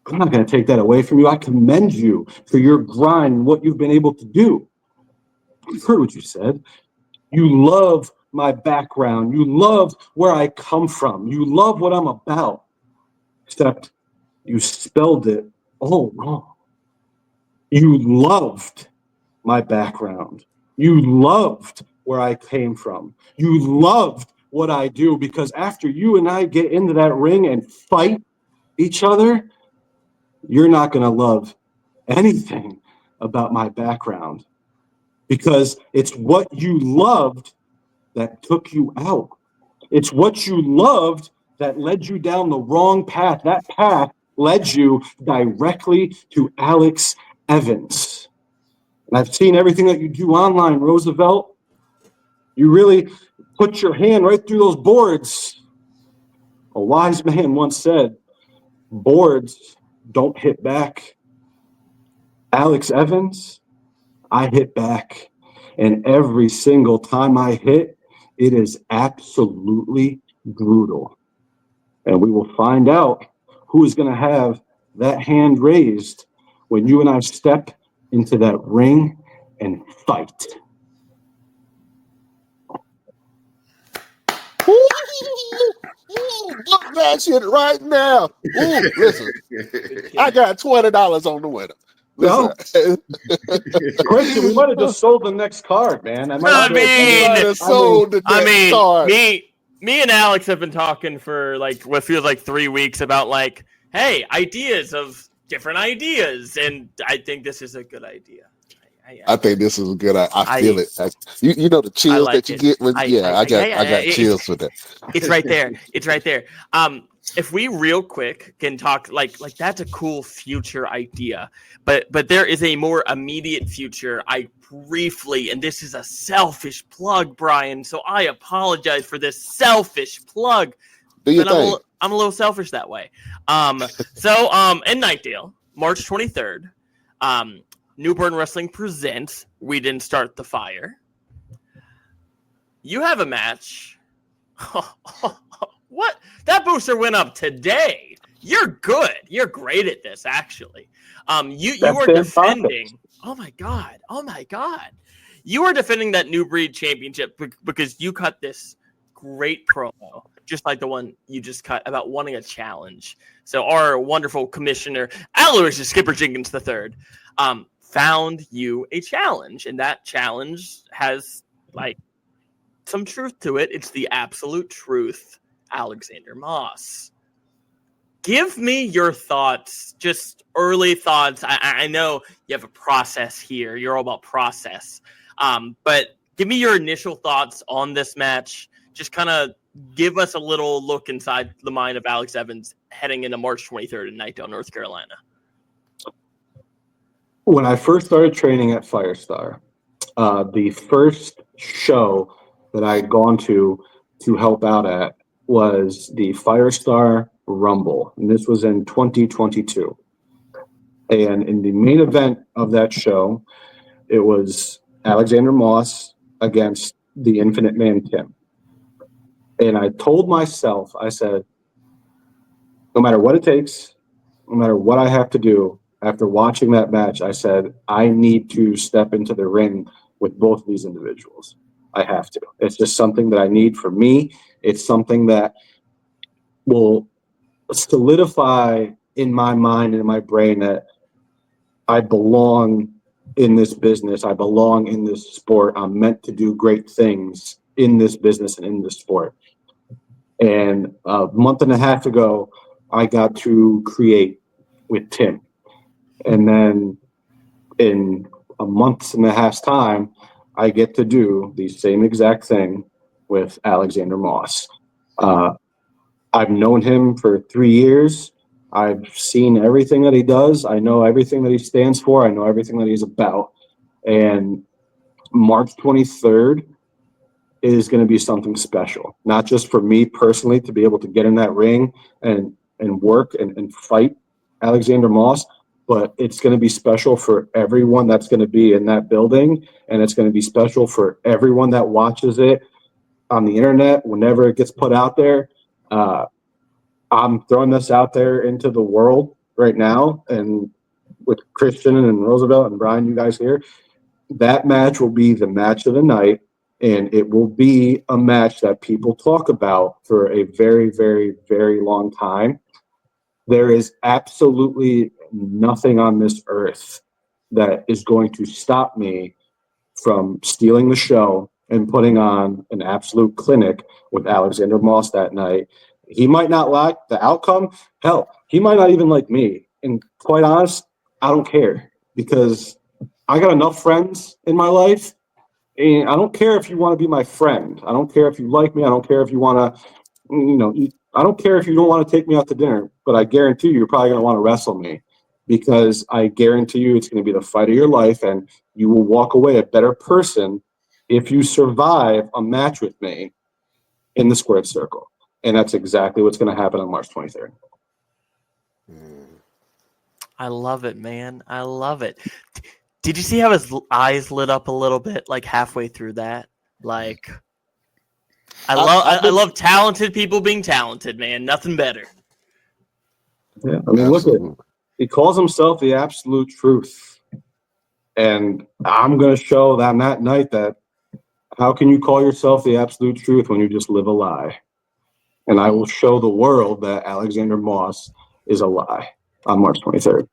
I'm not going to take that away from you. I commend you for your grind and what you've been able to do. I've heard what you said. You love my background. You love where I come from. You love what I'm about. Except you spelled it all wrong. You loved my background. You loved where I came from. You loved what I do, because after you and I get into that ring and fight each other, you're not going to love anything about my background, because it's what you loved that took you out. It's what you loved that led you down the wrong path. That path led you directly to Alex Evans. And I've seen everything that you do online, Roosevelt. You really put your hand right through those boards. A wise man once said, boards don't hit back. Alex Evans, I hit back. And every single time I hit, it is absolutely brutal. And we will find out who is going to have that hand raised when you and I step into that ring and fight. Look that shit right now. Ooh, listen, I got $20 on the winner. Listen. Christian, we might have just sold the next card, man. Me and Alex have been talking for like what feels like 3 weeks about like, hey, ideas of different ideas, and I think this is a good idea. I think this is a good. I feel it. You know the chills that you get when. I got chills with that. It's right there. It's right there. If we real quick can talk like that's a cool future idea, but there is a more immediate future. I briefly, and this is a selfish plug, Brian. So I apologize for this selfish plug. Do your thing. I'm a little selfish that way. In Nightdale, March 23rd. Newburn Wrestling presents We Didn't Start the Fire. You have a match. What? That booster went up today. You're good. You're great at this, actually. You are defending. Oh my god. You are defending that New Breed Championship because you cut this great promo, just like the one you just cut about wanting a challenge. So our wonderful commissioner, Aloysius Skipper Jenkins III, found you a challenge, and that challenge has like some truth to it. It's the absolute truth, Alexander Moss. Give me your thoughts, just early thoughts. I know you have a process here. You're all about process. But give me your initial thoughts on this match. Just kind of give us a little look inside the mind of Alex Evans heading into March 23rd in Nightdale, North Carolina. When I first started training at Firestar, the first show that I had gone to help out at was the Firestar Rumble, and this was in 2022. And in the main event of that show, it was Alexander Moss against the Infinite Man Tim. And I told myself, I said, no matter what it takes, no matter what I have to do, after watching that match, I said, I need to step into the ring with both of these individuals. I have to. It's just something that I need for me. It's something that will solidify in my mind and in my brain that I belong in this business. I belong in this sport. I'm meant to do great things in this business and in this sport. And a month and a half ago, I got to create with Tim. And then in a month and a half's time, I get to do the same exact thing with Alexander Moss. I've known him for 3 years. I've seen everything that he does. I know everything that he stands for. I know everything that he's about. And March 23rd is going to be something special, not just for me personally to be able to get in that ring and work and fight Alexander Moss, but it's going to be special for everyone that's going to be in that building, and it's going to be special for everyone that watches it on the internet whenever it gets put out there. I'm throwing this out there into the world right now, and with Christian and Roosevelt and Brian, you guys here, that match will be the match of the night, and it will be a match that people talk about for a very, very, very long time. There is absolutely nothing on this earth that is going to stop me from stealing the show and putting on an absolute clinic with Alexander Moss that night. He might not like the outcome. Hell, he might not even like me. And quite honest, I don't care, because I got enough friends in my life. And I don't care if you want to be my friend. I don't care if you like me. I don't care if you want to, I don't care if you don't want to take me out to dinner, but I guarantee you're probably going to want to wrestle me, because I guarantee you it's going to be the fight of your life, and you will walk away a better person if you survive a match with me in the squared circle. And that's exactly what's going to happen on March 23rd. I love it, man. I love it. Did you see how his eyes lit up a little bit, like halfway through that? Like, I love talented people being talented, man. Nothing better. Yeah, I mean, look at, he calls himself the absolute truth, and I'm going to show them that night that how can you call yourself the absolute truth when you just live a lie? And I will show the world that Alexander Moss is a lie on March 23rd.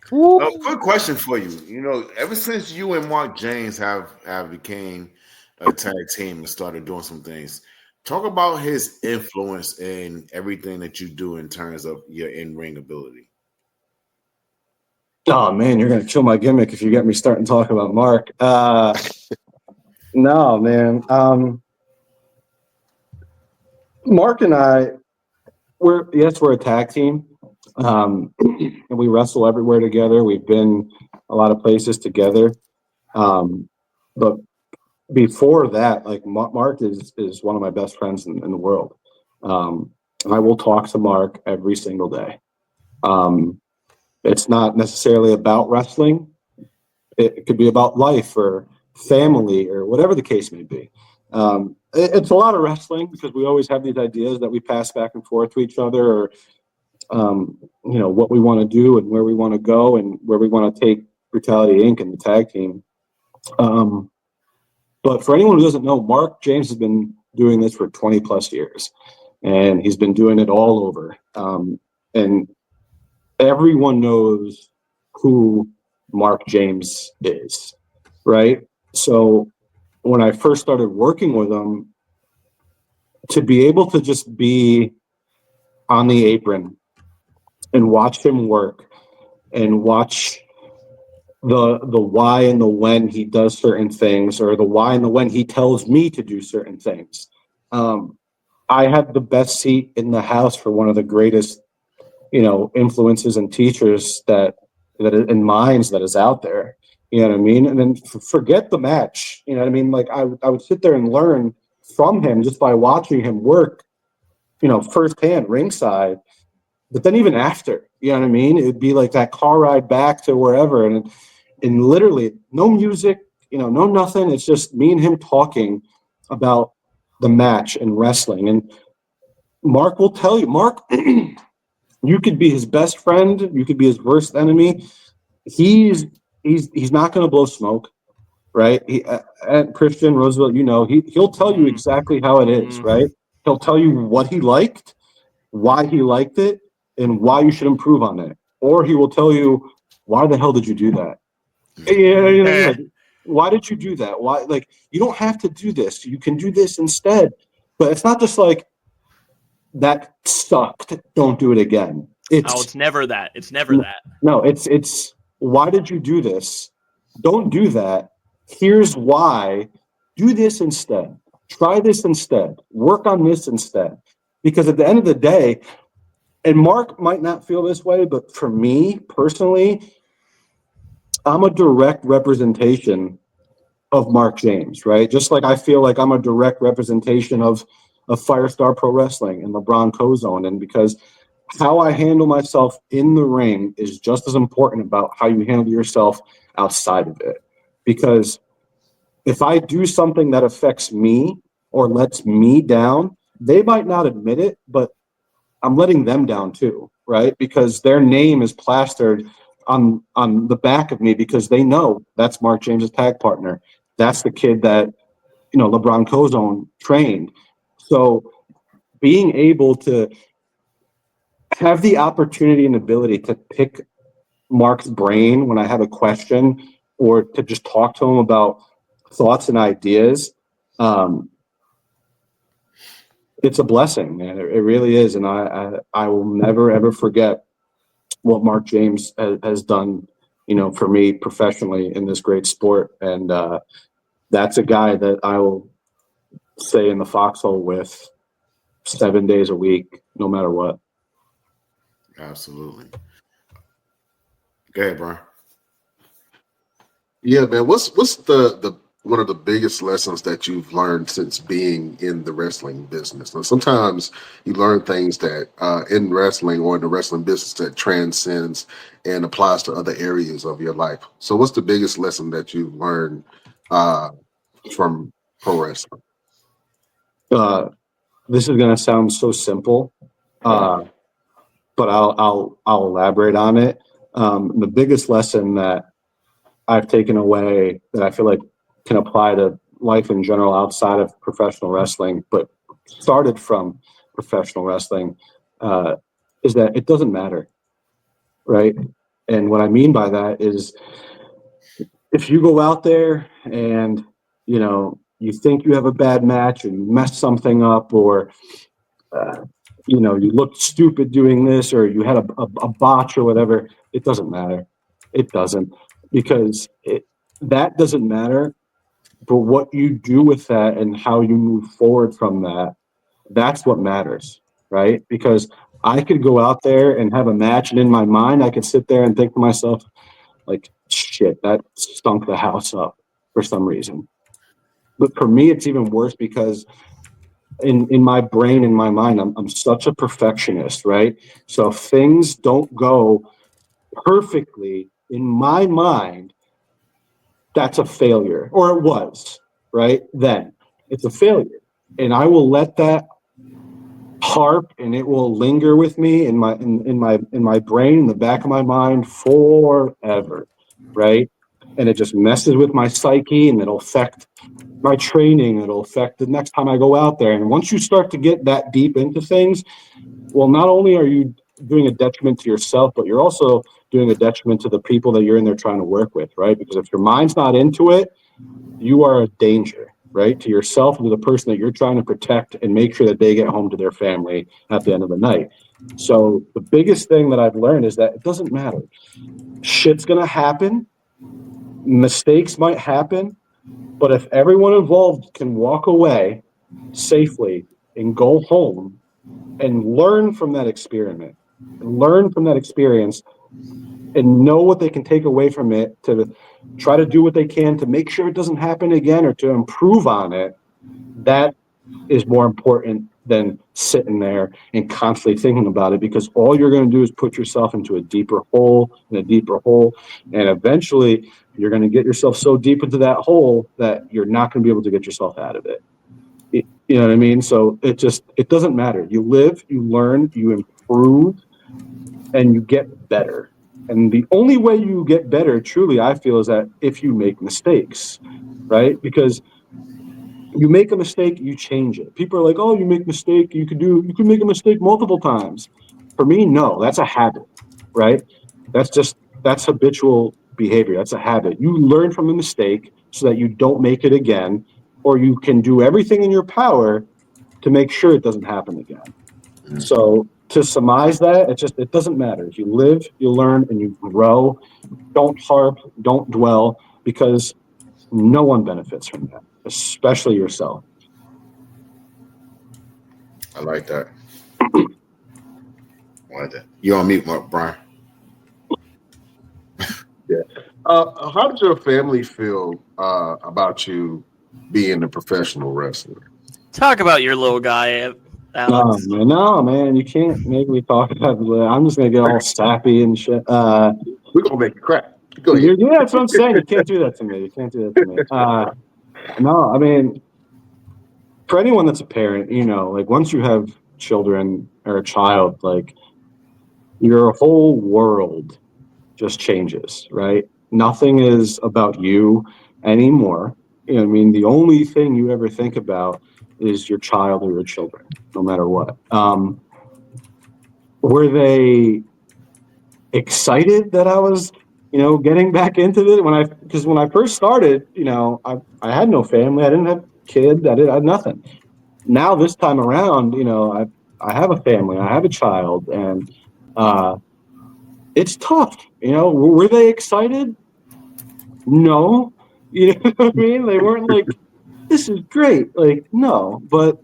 Quick question for you. You know, ever since you and Mark James have became a tag team and started doing some things, talk about his influence in everything that you do in terms of your in-ring ability. Oh, man, you're going to kill my gimmick if you get me starting talking about Mark. No, man. Mark and I, we're a tag team. And we wrestle everywhere together. We've been a lot of places together. But before that, like, Mark is one of my best friends in the world. I will talk to Mark every single day. It's not necessarily about wrestling. It could be about life or family or whatever the case may be. It's a lot of wrestling, because we always have these ideas that we pass back and forth to each other, or what we want to do and where we want to go and where we want to take Brutality Inc. and the tag team. But for anyone who doesn't know, Mark James has been doing this for 20 plus years, and he's been doing it all over. And everyone knows who Mark James is, right? So when I first started working with him, to be able to just be on the apron and watch him work and watch the why and the when he does certain things, or the why and the when he tells me to do certain things. I have the best seat in the house for one of the greatest, influences and teachers that in minds that is out there. You know what I mean? And then forget the match. You know what I mean? Like, I would sit there and learn from him just by watching him work, firsthand, ringside. But then even after, you know what I mean? It would be like that car ride back to wherever, and literally no music, no nothing. It's just me and him talking about the match and wrestling. And Mark will tell you, Mark, you could be his best friend, you could be his worst enemy. He's not going to blow smoke, right? Christian Roosevelt, he'll tell you exactly how it is, right? He'll tell you what he liked, why he liked it, and why you should improve on it. Or he will tell you, why the hell did you do that? Like, why did you do that? Why? Like, you don't have to do this. You can do this instead. But it's not just like, that sucked, don't do it again. It's never that. It's never that. No, it's why did you do this? Don't do that. Here's why. Do this instead. Try this instead. Work on this instead. Because at the end of the day, and Mark might not feel this way, but for me personally, I'm a direct representation of Mark James, right? Just like I feel like I'm a direct representation of Firestar Pro Wrestling and LeBron Cozone. And because how I handle myself in the ring is just as important about how you handle yourself outside of it. Because if I do something that affects me or lets me down, they might not admit it, but I'm letting them down too. right? Because their name is plastered on the back of me because they know that's Mark James's tag partner. That's the kid that, LeBron Cozone trained. So being able to have the opportunity and ability to pick Mark's brain when I have a question or to just talk to him about thoughts and ideas, it's a blessing, man. It really is. And I will never, ever forget what Mark James has done, for me professionally in this great sport. And that's a guy that I will stay in the foxhole with 7 days a week, no matter what. Absolutely. Go ahead, Brian. Yeah, man. What's the one of the biggest lessons that you've learned since being in the wrestling business? Now, sometimes you learn things that in wrestling or in the wrestling business that transcends and applies to other areas of your life. So, what's the biggest lesson that you've learned from pro wrestling? This is going to sound so simple, but I'll elaborate on it. The biggest lesson that I've taken away that I feel like can apply to life in general outside of professional wrestling, but started from professional wrestling, is that it doesn't matter, right? And what I mean by that is if you go out there and, you think you have a bad match or you mess something up or, you looked stupid doing this or you had a botch or whatever, it doesn't matter. It doesn't, because that doesn't matter. But what you do with that and how you move forward from that, that's what matters, right? Because I could go out there and have a match, and in my mind, I could sit there and think to myself, like, shit, that stunk the house up for some reason. But for me, it's even worse because in my brain, in my mind, I'm such a perfectionist, right? So if things don't go perfectly in my mind, that's a failure, or it was, right? Then it's a failure. And I will let that harp and it will linger with me in my brain, in the back of my mind forever, right? And it just messes with my psyche and it'll affect my training. It'll affect the next time I go out there. And once you start to get that deep into things, well, not only are you doing a detriment to yourself, but you're also doing a detriment to the people that you're in there trying to work with, right? Because if your mind's not into it, you are a danger, right? To yourself and to the person that you're trying to protect and make sure that they get home to their family at the end of the night. So the biggest thing that I've learned is that it doesn't matter. Shit's going to happen. Mistakes might happen. But if everyone involved can walk away safely and go home and learn from that experiment, learn from that experience, and know what they can take away from it to try to do what they can to make sure it doesn't happen again or to improve on it, that is more important than sitting there and constantly thinking about it, because all you're going to do is put yourself into a deeper hole and a deeper hole. And eventually you're going to get yourself so deep into that hole that you're not going to be able to get yourself out of it. You know what I mean? So it doesn't matter. You live, you learn, you improve, and you get better. And the only way you get better, truly, I feel, is that if you make mistakes, right? Because you make a mistake, you change it. People are like, oh, you make a mistake, you can make a mistake multiple times. For me, no, that's a habit, right? That's habitual behavior. That's a habit. You learn from a mistake so that you don't make it again, or you can do everything in your power to make sure it doesn't happen again. Mm-hmm. So to surmise that, it doesn't matter. If you live, you learn, and you grow. Don't harp, don't dwell, because no one benefits from that, especially yourself. I like that. You on mute, Brian? Yeah. How did your family feel about you being a professional wrestler? Talk about your little guy, Alex. No, man, you can't make me talk about it. I'm just gonna get all sappy and shit. We're gonna make you cry. Go ahead. Yeah, that's what I'm saying. You can't do that to me. No, I mean, for anyone that's a parent, like once you have children or a child, like your whole world just changes, right? Nothing is about you anymore. You know what I mean? The only thing you ever think about is your child or your children, no matter what. Were they excited that I was, getting back into it? Because when I first started, I had no family. I didn't have kids. I had nothing. Now this time around, I have a family. I have a child, and it's tough. Were they excited? No. You know what I mean? They weren't like, this is great. Like, no. But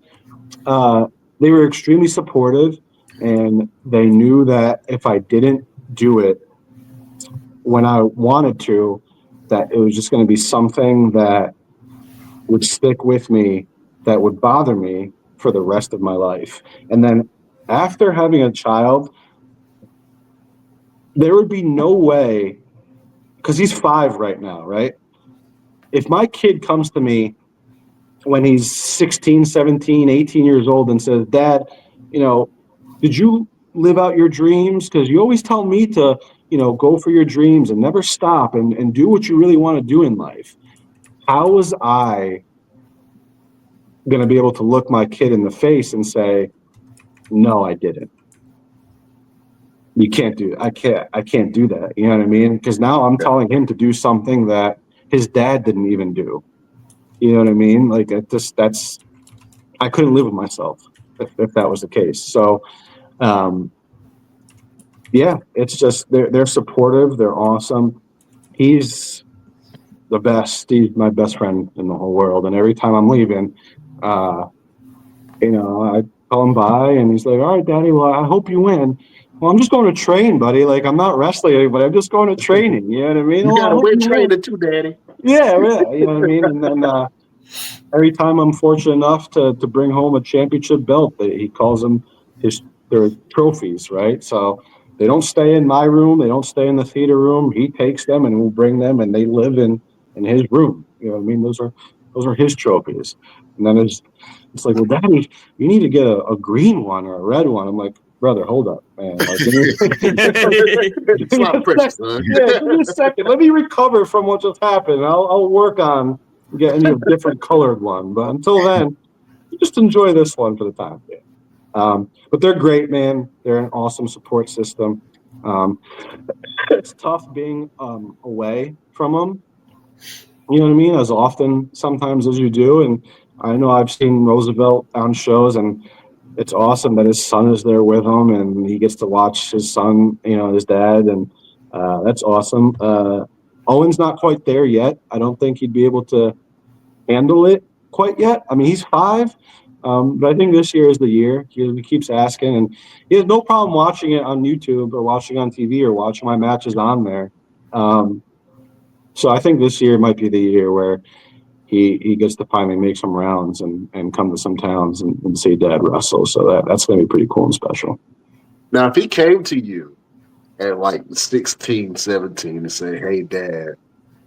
they were extremely supportive, and they knew that if I didn't do it when I wanted to, that it was just going to be something that would stick with me, that would bother me for the rest of my life. And then after having a child, there would be no way, because he's 5 right now, right? If my kid comes to me when he's 16, 17, 18 years old and says, Dad, did you live out your dreams? Because you always tell me to, go for your dreams and never stop and do what you really want to do in life. How was I going to be able to look my kid in the face and say, no, I didn't? You can't do it. I can't do that. You know what I mean? Because now I'm telling him to do something that his dad didn't even do. You know what I mean? Like I couldn't live with myself if that was the case. So, it's just they're supportive. They're awesome. He's the best. He's my best friend in the whole world. And every time I'm leaving, I call him by, and he's like, "All right, Daddy. Well, I hope you win." Well, I'm just going to train, buddy. Like, I'm not wrestling anybody. I'm just going to training. You know what I mean? You got to win training too, Daddy. Yeah. You know what I mean? And then every time I'm fortunate enough to bring home a championship belt, he calls them their trophies, right? So they don't stay in my room. They don't stay in the theater room. He takes them and will bring them, and they live in his room. You know what I mean? Those are his trophies. And then it's like, well, Daddy, you need to get a green one or a red one. I'm like, brother, hold up, man. Like, it's not precious, son. Yeah, give me a second. Let me recover from what just happened. I'll work on getting you a different colored one. But until then, you just enjoy this one for the time being. But they're great, man. They're an awesome support system. It's tough being away from them. You know what I mean? As often sometimes as you do. And I know I've seen Roosevelt on shows, and it's awesome that his son is there with him, and he gets to watch his son, his dad, and that's awesome. Owen's not quite there yet. I don't think he'd be able to handle it quite yet. I mean, he's 5, but I think this year is the year. He keeps asking, and he has no problem watching it on YouTube or watching on TV or watching my matches on there. So I think this year might be the year where he gets to finally make some rounds and come to some towns and see Dad wrestle. So that's going to be pretty cool and special. Now, if he came to you at like 16, 17 and say, hey, Dad,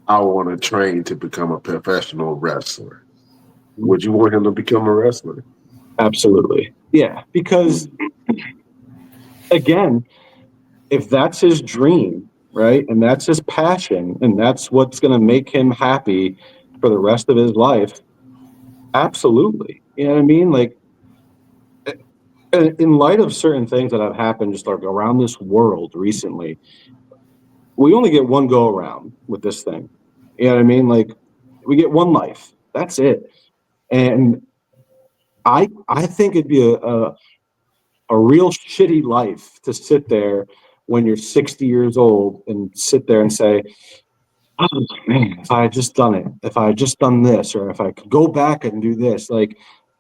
I want to train to become a professional wrestler, would you want him to become a wrestler? Absolutely. Yeah, because, again, if that's his dream, right, and that's his passion, and that's what's going to make him happy for the rest of his life, absolutely. You know what I mean? Like, in light of certain things that have happened just like around this world recently, we only get one go around with this thing. You know what I mean? Like, we get one life. That's it. And I think it'd be a real shitty life to sit there when you're 60 years old and sit there and say, oh, man, if I had just done it, if I had just done this, or if I could go back and do this. Like,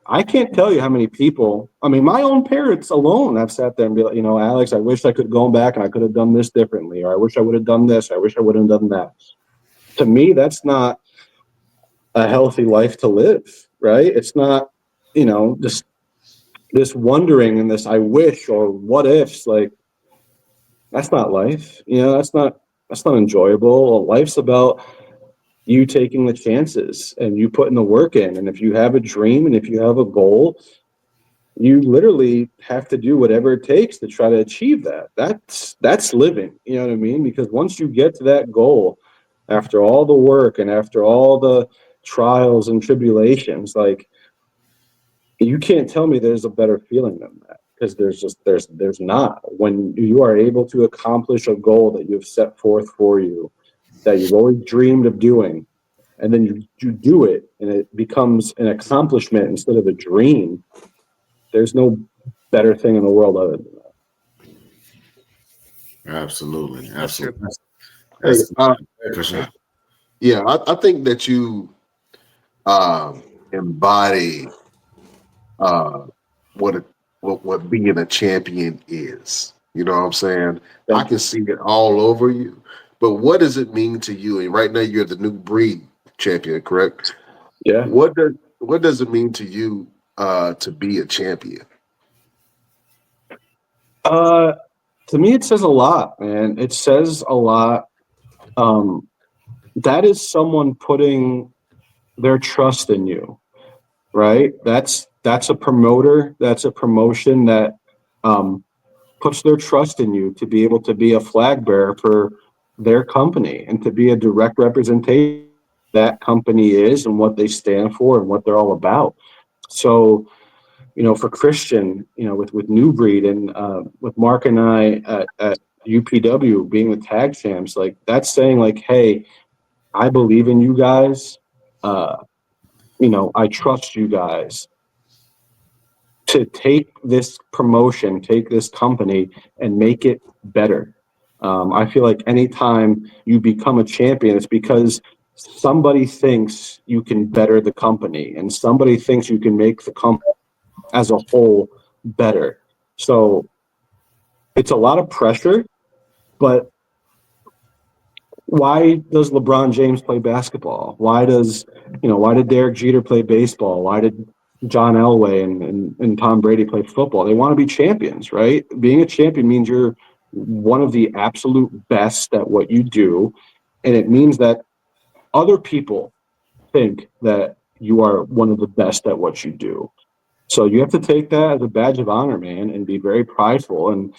I can't tell you how many people, I mean, my own parents alone, I've sat there and be like, Alex, I wish I could go back and I could have done this differently, or I wish I would have done this, or I wish I would have done that. To me, that's not a healthy life to live, right? It's not, just this wondering and this I wish or what ifs. Like, that's not life. That's not enjoyable. Life's about you taking the chances and you putting the work in. And if you have a dream and if you have a goal, you literally have to do whatever it takes to try to achieve that. That's living, you know what I mean? Because once you get to that goal, after all the work and after all the trials and tribulations, like, you can't tell me there's a better feeling than that, because there's not. When you are able to accomplish a goal that you've set forth for you, that you've always dreamed of doing, and then you do it and it becomes an accomplishment instead of a dream, there's no better thing in the world other than that. Absolutely. That's true. That's Yeah, I think that you embody what being a champion is. You know what I'm saying? I can see it all over you. But what does it mean to you? And right now you're the new breed champion, correct? Yeah. What does it mean to you to be a champion? To me, it says a lot, man. It says a lot. That is someone putting their trust in you, right? That's a promoter. That's a promotion that puts their trust in you to be able to be a flag bearer for their company and to be a direct representation of that company is and what they stand for and what they're all about. So, for Christian, with New Breed and with Mark and I at UPW being the tag champs, like, that's saying, like, hey, I believe in you guys. I trust you guys to take this promotion, take this company, and make it better. I feel like anytime you become a champion, it's because somebody thinks you can better the company and somebody thinks you can make the company as a whole better. So it's a lot of pressure, but why does LeBron James play basketball? Why did Derek Jeter play baseball? Why did John Elway and Tom Brady play football? They want to be champions, right? Being a champion means you're one of the absolute best at what you do. And it means that other people think that you are one of the best at what you do. So you have to take that as a badge of honor, man, and be very prideful. And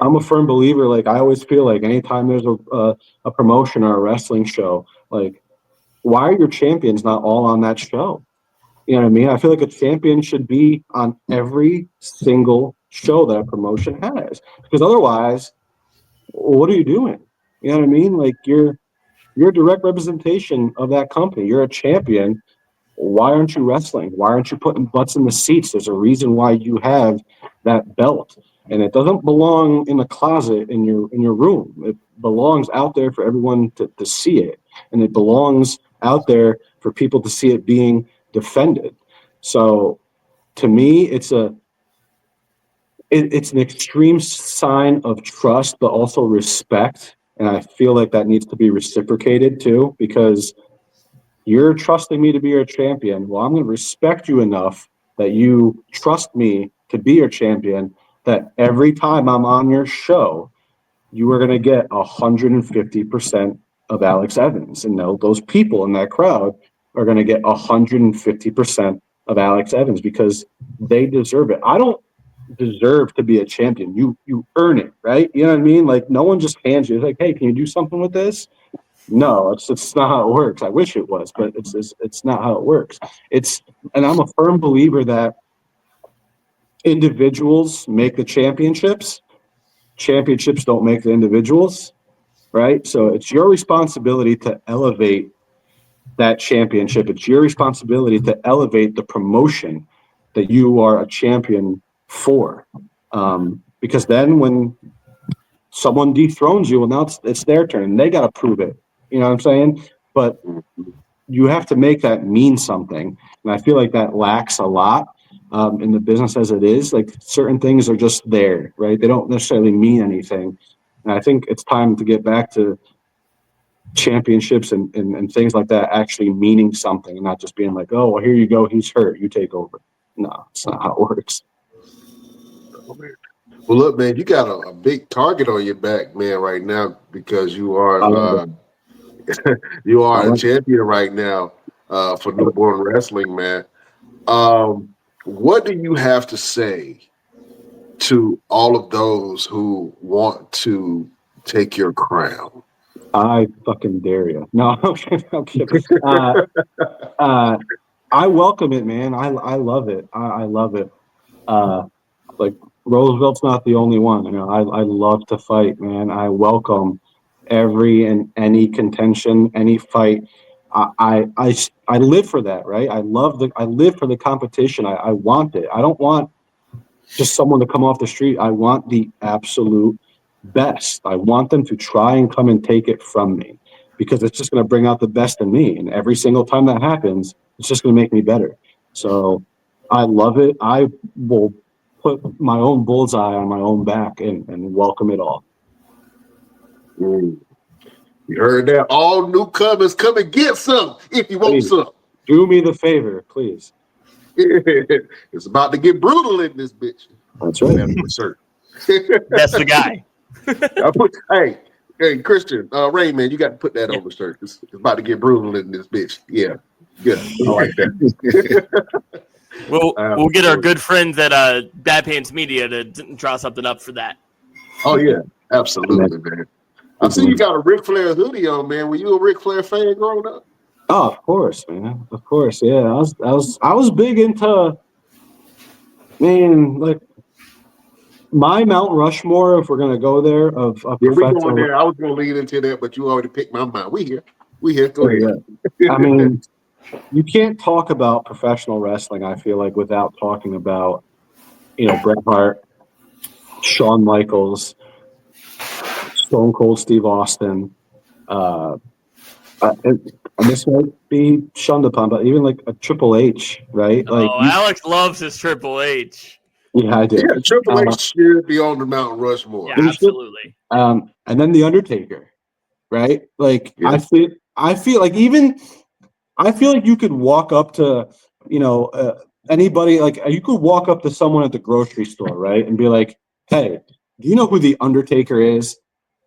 I'm a firm believer. Like, I always feel like anytime there's a promotion or a wrestling show, like, why are your champions not all on that show? You know what I mean? I feel like a champion should be on every single show that a promotion has, because otherwise, what are you doing? You know what I mean? Like, you're a direct representation of that company. You're a champion. Why aren't you wrestling? Why aren't you putting butts in the seats? There's a reason why you have that belt, and it doesn't belong in a closet in your room. It belongs out there for everyone to see it, and it belongs out there for people to see it being defended. So, to me, it's an extreme sign of trust, but also respect, and I feel like that needs to be reciprocated too, because you're trusting me to be your champion. Well, I'm going to respect you enough that you trust me to be your champion, that every time I'm on your show, you are going to get 150% of Alex Evans. And those people in that crowd are going to get 150% of Alex Evans because they deserve it. I don't deserve to be a champion. You earn it, right? You know what I mean? Like, no one just hands you. It's like, hey, can you do something with this? No, it's not how it works. I wish it was, but it's not how it works. And I'm a firm believer that individuals make the championships. Championships don't make the individuals, right? So it's your responsibility to elevate that championship. It's your responsibility to elevate the promotion that you are a champion for. Because then when someone dethrones you, well, now it's their turn, and they got to prove it. You know what I'm saying? But you have to make that mean something. And I feel like that lacks a lot in the business as it is. Like, certain things are just there, right? They don't necessarily mean anything. And I think it's time to get back to championships and things like that actually meaning something and not just being like, oh, well, here you go. He's hurt. You take over. No, it's not how it works. Well, look, man, you got a big target on your back, man, right now, because you are you are a champion right now for newborn wrestling, man. what do you have to say to all of those who want to take your crown? I fucking dare you. No, I'm kidding. I welcome it, man. I love it. I love it. Like Roosevelt's not the only one. You know, I love to fight, man. I welcome every and any contention, any fight. I live for that, right? I live for the competition. I want it. I don't want just someone to come off the street. I want the absolute best. I want them to try and come and take it from me because it's just going to bring out the best in me. And every single time that happens, it's just going to make me better. So I love it. I will put my own bullseye on my own back and welcome it all. You heard that? All newcomers, come and get some if you want Please, some. do me the favor, please. It's about to get brutal in this bitch. That's right. That's the guy. Hey, Christian, Rain, man, you got to put that on the shirt. It's about to get brutal in this bitch. Yeah, I like that. We'll get our good friends at Bad Pants Media to draw something up for that. Oh yeah, absolutely, man. I see you got a Ric Flair hoodie on, man. Were you a Ric Flair fan growing up? Oh, of course, man. Of course, yeah. I was big into, man, like my Mount Rushmore. If we're gonna go there, of Yeah, we're going there. I was gonna lead into that, but you already picked my mind. We here. Go ahead. I mean, you can't talk about professional wrestling, I feel like, without talking about, Bret Hart, Shawn Michaels, Stone Cold Steve Austin. And this might be shunned upon, but even like a Triple H, right? Alex loves his Triple H. Yeah, I do. Yeah, Triple H should be on the Mount Rushmore. Yeah, absolutely. And then the Undertaker, right? Like Yeah. I feel like you could walk up to anybody, like you could walk up to someone at the grocery store, right, and be like, "Hey, do you know who the Undertaker is?"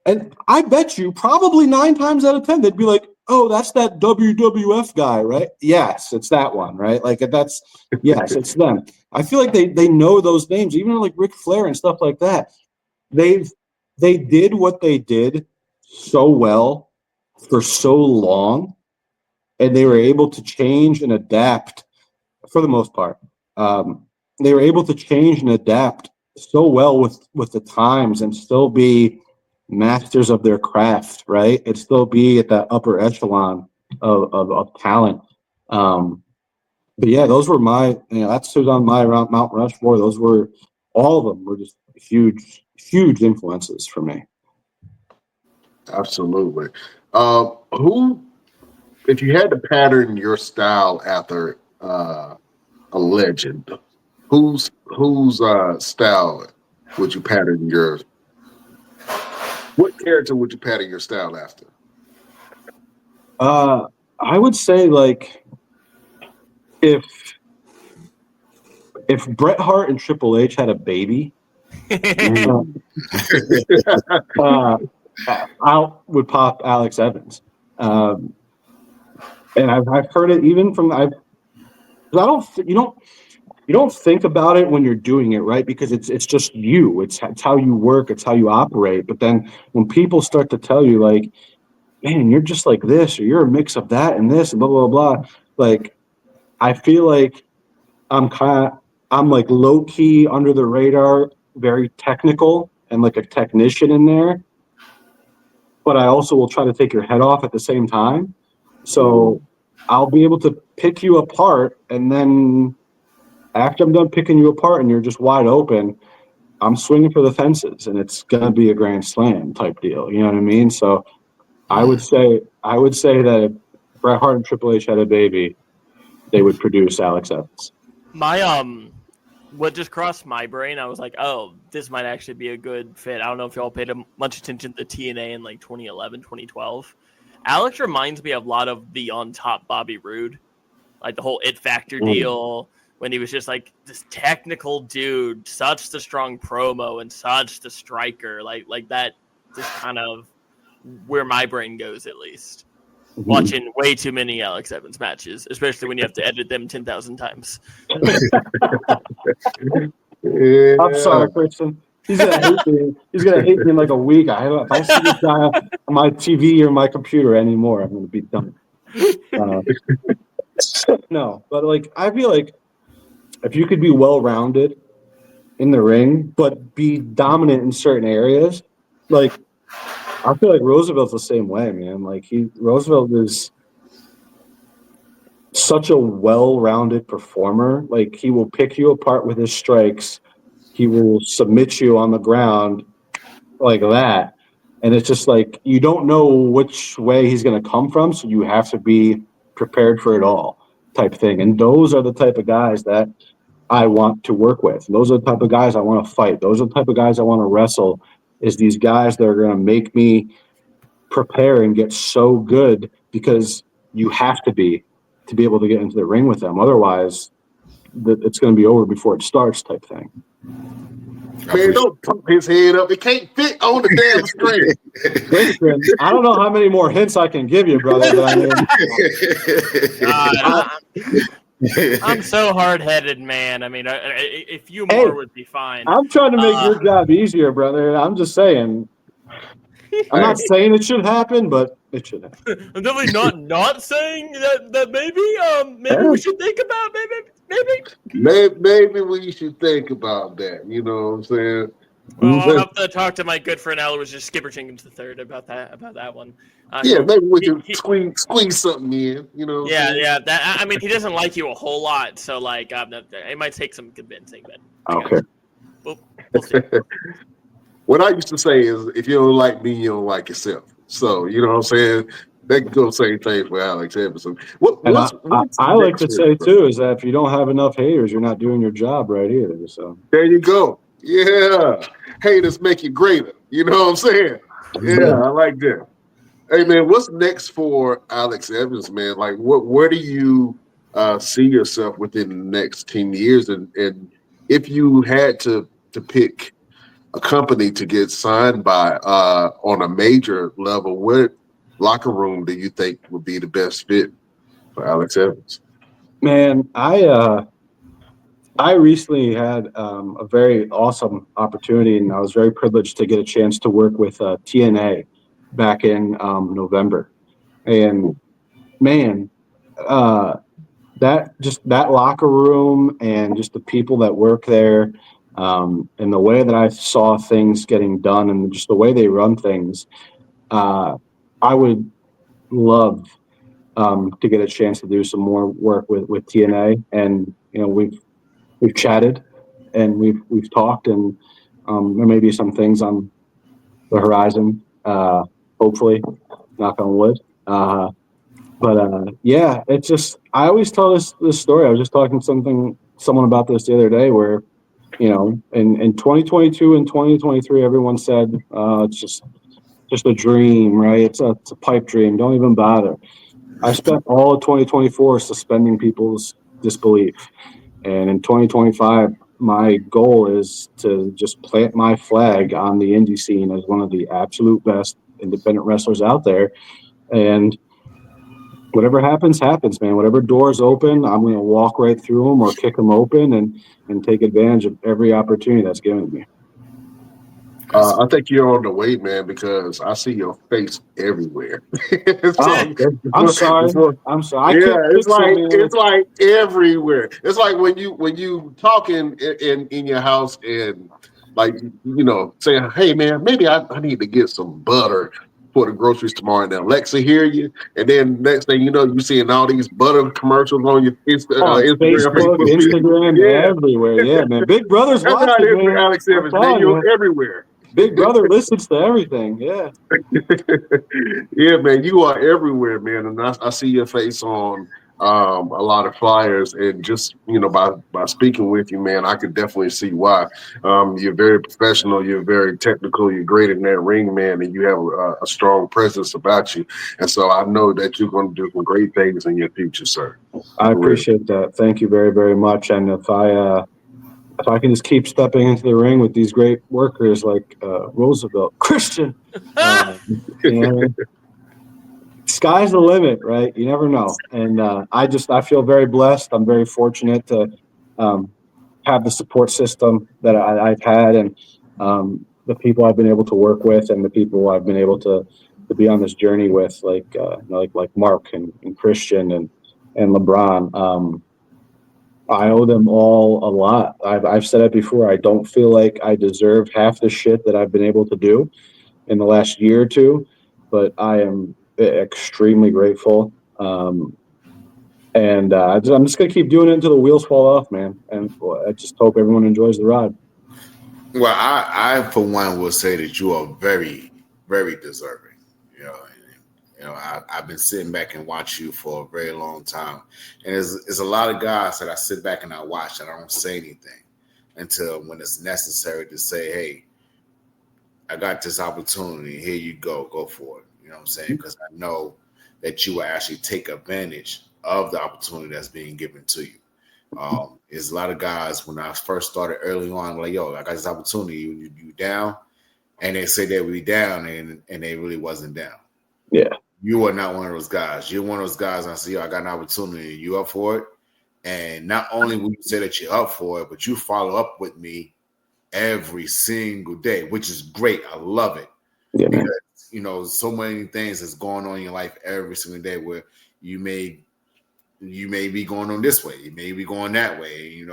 And I bet you probably 9 times out of 10 they'd be like, "Oh, that's that WWF guy, right?" Yes, it's that one, right? Like yes, it's them. I feel like they know those names, even like Ric Flair and stuff like that. They did what they did so well for so long, and they were able to change and adapt for the most part. They were able to change and adapt so well with the times and still be masters of their craft, right? And still be at that upper echelon of talent. But yeah, those were that's who's on my Mount Rushmore. Those were, all of them were just huge influences for me. Absolutely. Who, if you had to pattern your style after a legend, whose style would you pattern your? What character would you pattern your style after? I would say, like, if Bret Hart and Triple H had a baby, I would pop Alex Evans. And I've heard it even from you don't think about it when you're doing it, right? Because it's just you. It's how you work. It's how you operate. But then when people start to tell you, like, man, you're just like this, or you're a mix of that and this, and blah, blah, blah. Like, I feel like I'm like low key under the radar, very technical and like a technician in there. But I also will try to take your head off at the same time. So I'll be able to pick you apart, and then after I'm done picking you apart and you're just wide open, I'm swinging for the fences, and it's gonna be a grand slam type deal. You know what I mean? So I would say that if Bret Hart and Triple H had a baby, they would produce Alex Evans. My what just crossed my brain, I was like, oh, this might actually be a good fit. I don't know if y'all paid much attention to TNA in like 2011, 2012. Alex reminds me of a lot of the on top Bobby Roode, like the whole It Factor deal, when he was just like this technical dude, such the strong promo and such the striker, like that, just kind of where my brain goes, at least. watching way too many Alex Evans matches, especially when you have to edit them 10,000 times. Yeah. I'm sorry, Christian. He's gonna hate me. He's gonna hate me in like a week. If I see this guy on my TV or my computer anymore, I'm gonna be done. No, but like I feel like if you could be well-rounded in the ring, but be dominant in certain areas, like I feel like Roosevelt's the same way, man. Like Roosevelt is such a well-rounded performer. Like he will pick you apart with his strikes. He will submit you on the ground like that. And it's just like you don't know which way he's going to come from, so you have to be prepared for it all type thing. And those are the type of guys that I want to work with. Those are the type of guys I want to fight. Those are the type of guys I want to wrestle, is these guys that are going to make me prepare and get so good, because you have to be able to get into the ring with them. Otherwise, it's going to be over before it starts type thing. Man, don't pump his head up. It can't fit on the damn screen. Christian, I don't know how many more hints I can give you, brother. I'm so hard-headed, man. I mean, a few more would be fine. I'm trying to make your job easier, brother. I'm just saying. I'm not saying it should happen, but it should happen. I'm definitely not saying that maybe we should think about Maybe we should think about that. You know what I'm saying? Well, I'll have to talk to my good friend Alois just Skipper Jenkins III about that one. Yeah, maybe we can squeeze something in. You know? Yeah. I mean, he doesn't like you a whole lot, so like, it might take some convincing. But okay. We'll see. What I used to say is, if you don't like me, you don't like yourself. So, you know what I'm saying? They can go the same thing for Alex Evans. I like to say, too, is that if you don't have enough haters, you're not doing your job right either. So there you go. Yeah. Haters make you greater. You know what I'm saying? Yeah, I like that. Hey, man, what's next for Alex Evans, man? Like, where do you see yourself within the next 10 years? And if you had to pick a company to get signed by on a major level, what locker room do you think would be the best fit for Alex Evans? Man, I recently had a very awesome opportunity, and I was very privileged to get a chance to work with TNA back in November. And man, that locker room and just the people that work there, and the way that I saw things getting done and just the way they run things, I would love to get a chance to do some more work with TNA. And you know, we've chatted and we've talked, and there may be some things on the horizon. Hopefully, knock on wood. Yeah, it's just I always tell this story. I was just talking to someone about this the other day, where you know, in 2022 and 2023, everyone said it's just a dream, right? It's a pipe dream. Don't even bother. I spent all of 2024 suspending people's disbelief, and in 2025, my goal is to just plant my flag on the indie scene as one of the absolute best independent wrestlers out there. And whatever happens, man. Whatever doors open, I'm going to walk right through them or kick them open and take advantage of every opportunity that's given to me. I think you're on the way, man, because I see your face everywhere. I'm sorry. Yeah, it's like everywhere. It's like when you talking in your house and like, you know, saying, "Hey, man, maybe I need to get some butter for the groceries tomorrow." And Alexa hear you, and then next thing you know, you seeing all these butter commercials on your Instagram, everywhere. Yeah, man. Big Brother's That's watching, how it is man. with Alex Evans, man. You're everywhere. Big Brother listens to everything. Yeah. Yeah, man, you are everywhere, man. And I see your face on a lot of flyers, and just, you know, by speaking with you, man, I could definitely see why. You're very professional, you're very technical, you're great in that ring, man, and you have a strong presence about you. And so I know that you're going to do some great things in your future, sir. I appreciate that. Thank you very, very much. And if I can just keep stepping into the ring with these great workers like Roosevelt, Christian, sky's the limit, right? You never know. And I feel very blessed. I'm very fortunate to have the support system that I've had, and the people I've been able to work with, and the people I've been able to be on this journey with, like Mark and Christian and LeBron. I owe them all a lot. I've said it before. I don't feel like I deserve half the shit that I've been able to do in the last year or two, but I am extremely grateful. And I'm just going to keep doing it until the wheels fall off, man. And I just hope everyone enjoys the ride. Well, I for one will say that you are very, very deserving. I've been sitting back and watch you for a very long time, and there's a lot of guys that I sit back and I watch and I don't say anything until when it's necessary to say, "Hey, I got this opportunity. Here you go for it." You know what I'm saying? Because I know that you will actually take advantage of the opportunity that's being given to you. There's a lot of guys when I first started early on, like, "Yo, I got this opportunity. You down?" And they say they would be down, and they really wasn't down. Yeah. You are not one of those guys. You're one of those guys. I say, "Yo, I got an opportunity. You up for it?" And not only will you say that you're up for it, but you follow up with me every single day, which is great. I love it. Yeah, man. Because, so many things that's going on in your life every single day where you may be going on this way, you may be going that way,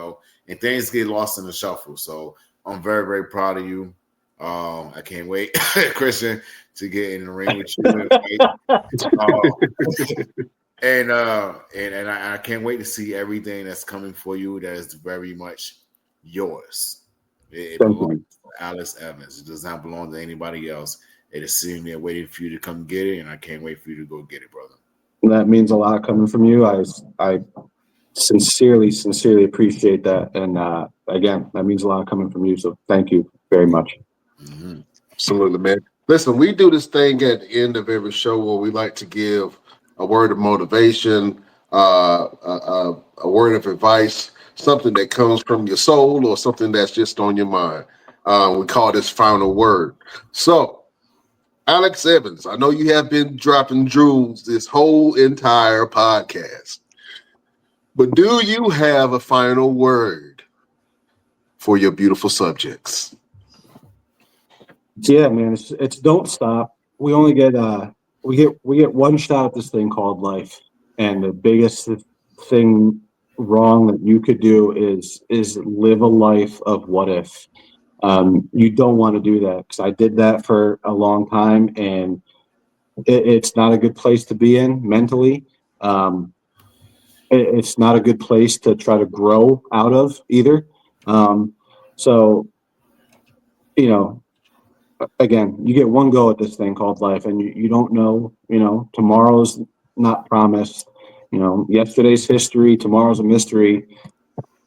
and things get lost in the shuffle. So I'm very, very proud of you. I can't wait, Christian, to get in the ring with you. And I can't wait to see everything that's coming for you that is very much yours. It belongs to Alex Evans. It does not belong to anybody else. It is sitting there waiting for you to come get it, and I can't wait for you to go get it, brother. That means a lot coming from you. I sincerely appreciate that. And again, that means a lot coming from you. So thank you very much. Mm-hmm. Absolutely, man. Listen, we do this thing at the end of every show where we like to give a word of motivation, a word of advice, something that comes from your soul or something that's just on your mind. We call this final word. So, Alex Evans, I know you have been dropping jewels this whole entire podcast, but do you have a final word for your beautiful subjects? Yeah, man, it's don't stop. We only get we get one shot at this thing called life, and the biggest thing wrong that you could do is live a life of what if. You don't want to do that, because I did that for a long time, and it's not a good place to be in mentally. It's not a good place to try to grow out of either. So, again, you get one go at this thing called life, and you don't know, tomorrow's not promised. Yesterday's history, tomorrow's a mystery.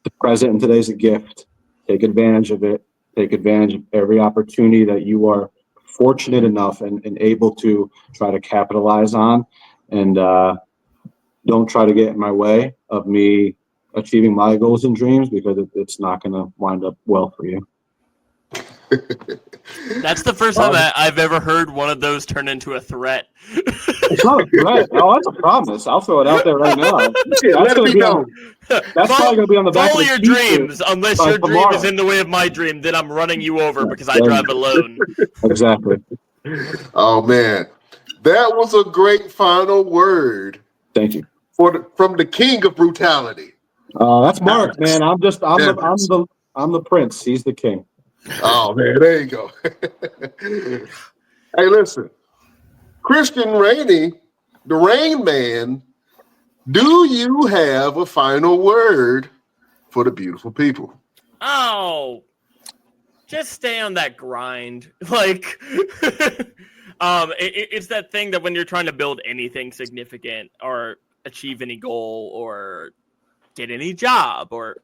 The present and today's a gift. Take advantage of it. Take advantage of every opportunity that you are fortunate enough and able to try to capitalize on. And don't try to get in my way of me achieving my goals and dreams, because it's not going to wind up well for you. That's the first time I've ever heard one of those turn into a threat. It's not a threat. No, that's a promise. I'll throw it out there right now. That's probably going to be on the back of the your dreams, unless your dream is in the way of my dream, then I'm running you over because I drive alone. Exactly. Oh, man. That was a great final word. Thank you. From the king of brutality. That's Mark, man. I'm the prince. He's the king. Oh, man, there you go. Hey, listen. Christian Rainey, the Rain Man, do you have a final word for the beautiful people? Oh, just stay on that grind. It's that thing that when you're trying to build anything significant or achieve any goal or get any job or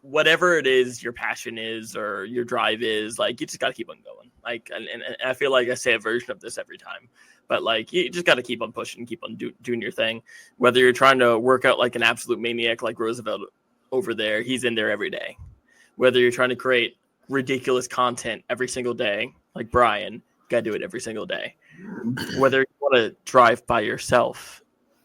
whatever it is your passion is or your drive is, you just got to keep on going. And I feel like I say a version of this every time, but you just got to keep on pushing, keep on doing your thing. Whether you're trying to work out like an absolute maniac like Roosevelt over there, he's in there every day. Whether you're trying to create ridiculous content every single day like Brian, you got to do it every single day. Whether you want want to drive by yourself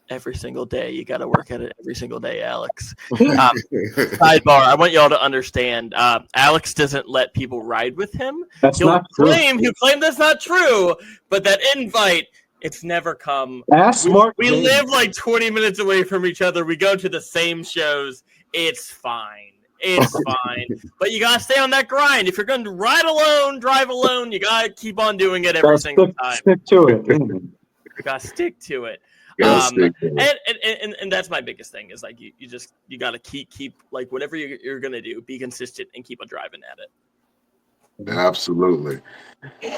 every single day. You got to work at it every single day, Alex. Sidebar, I want y'all to understand, Alex doesn't let people ride with him. He'll claim that's not true, but that invite, it's never come. We live like 20 minutes away from each other. We go to the same shows. It's fine. It's fine. But you got to stay on that grind. If you're going to ride alone, drive alone, you got to keep on doing it every single time. Stick to it. You got to stick to it. And that's my biggest thing is like you got to keep like whatever you're going to do, be consistent and keep on driving at it. Absolutely.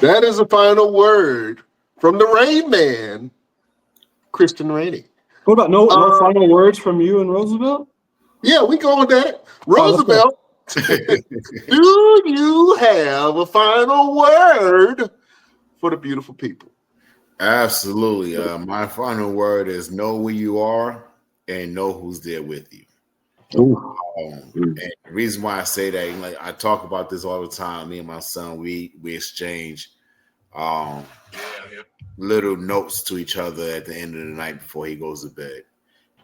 That is a final word from the Rain Man, Christian Rainey. What about no final words from you and Roosevelt? Yeah, we go with that. Roosevelt, do you have a final word for the beautiful people? Absolutely. My final word is know who you are and know who's there with you. And the reason why I say that, like I talk about this all the time. Me and my son, we exchange little notes to each other at the end of the night before he goes to bed.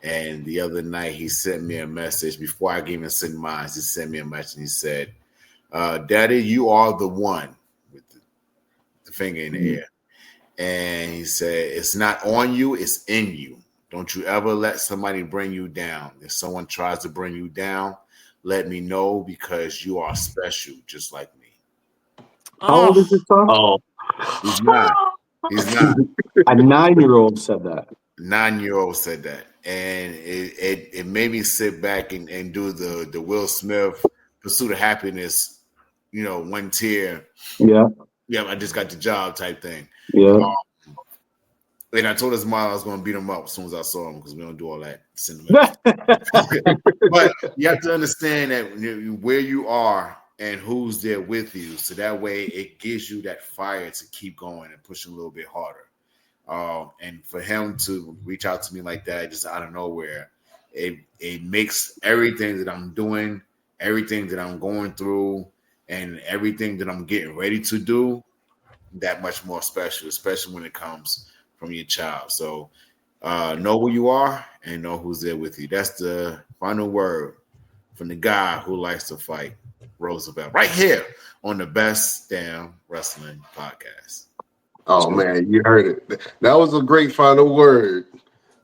And the other night he sent me a message before I even sent mine. He sent me a message and he said, Daddy, you are the one, with the finger in the air. And he said, it's not on you, it's in you. Don't you ever let somebody bring you down. If someone tries to bring you down, let me know because you are special, just like me. How old is your son? Oh, he's not. A 9-year-old said that. 9-year-old said that. And it made me sit back and do the Will Smith Pursuit of Happiness, one tear. Yeah, I just got the job type thing. Yeah. And I told his mom I was going to beat him up as soon as I saw him because we don't do all that sentimental. But you have to understand that where you are and who's there with you. So that way it gives you that fire to keep going and push a little bit harder. And for him to reach out to me like that, just out of nowhere, it makes everything that I'm doing, everything that I'm going through, and everything that I'm getting ready to do that much more special, especially when it comes from your child. So know who you are and know who's there with you. That's the final word from the guy who likes to fight, Roosevelt, right here on the Best Damn Wrestling Podcast. Oh, man, you heard it. That was a great final word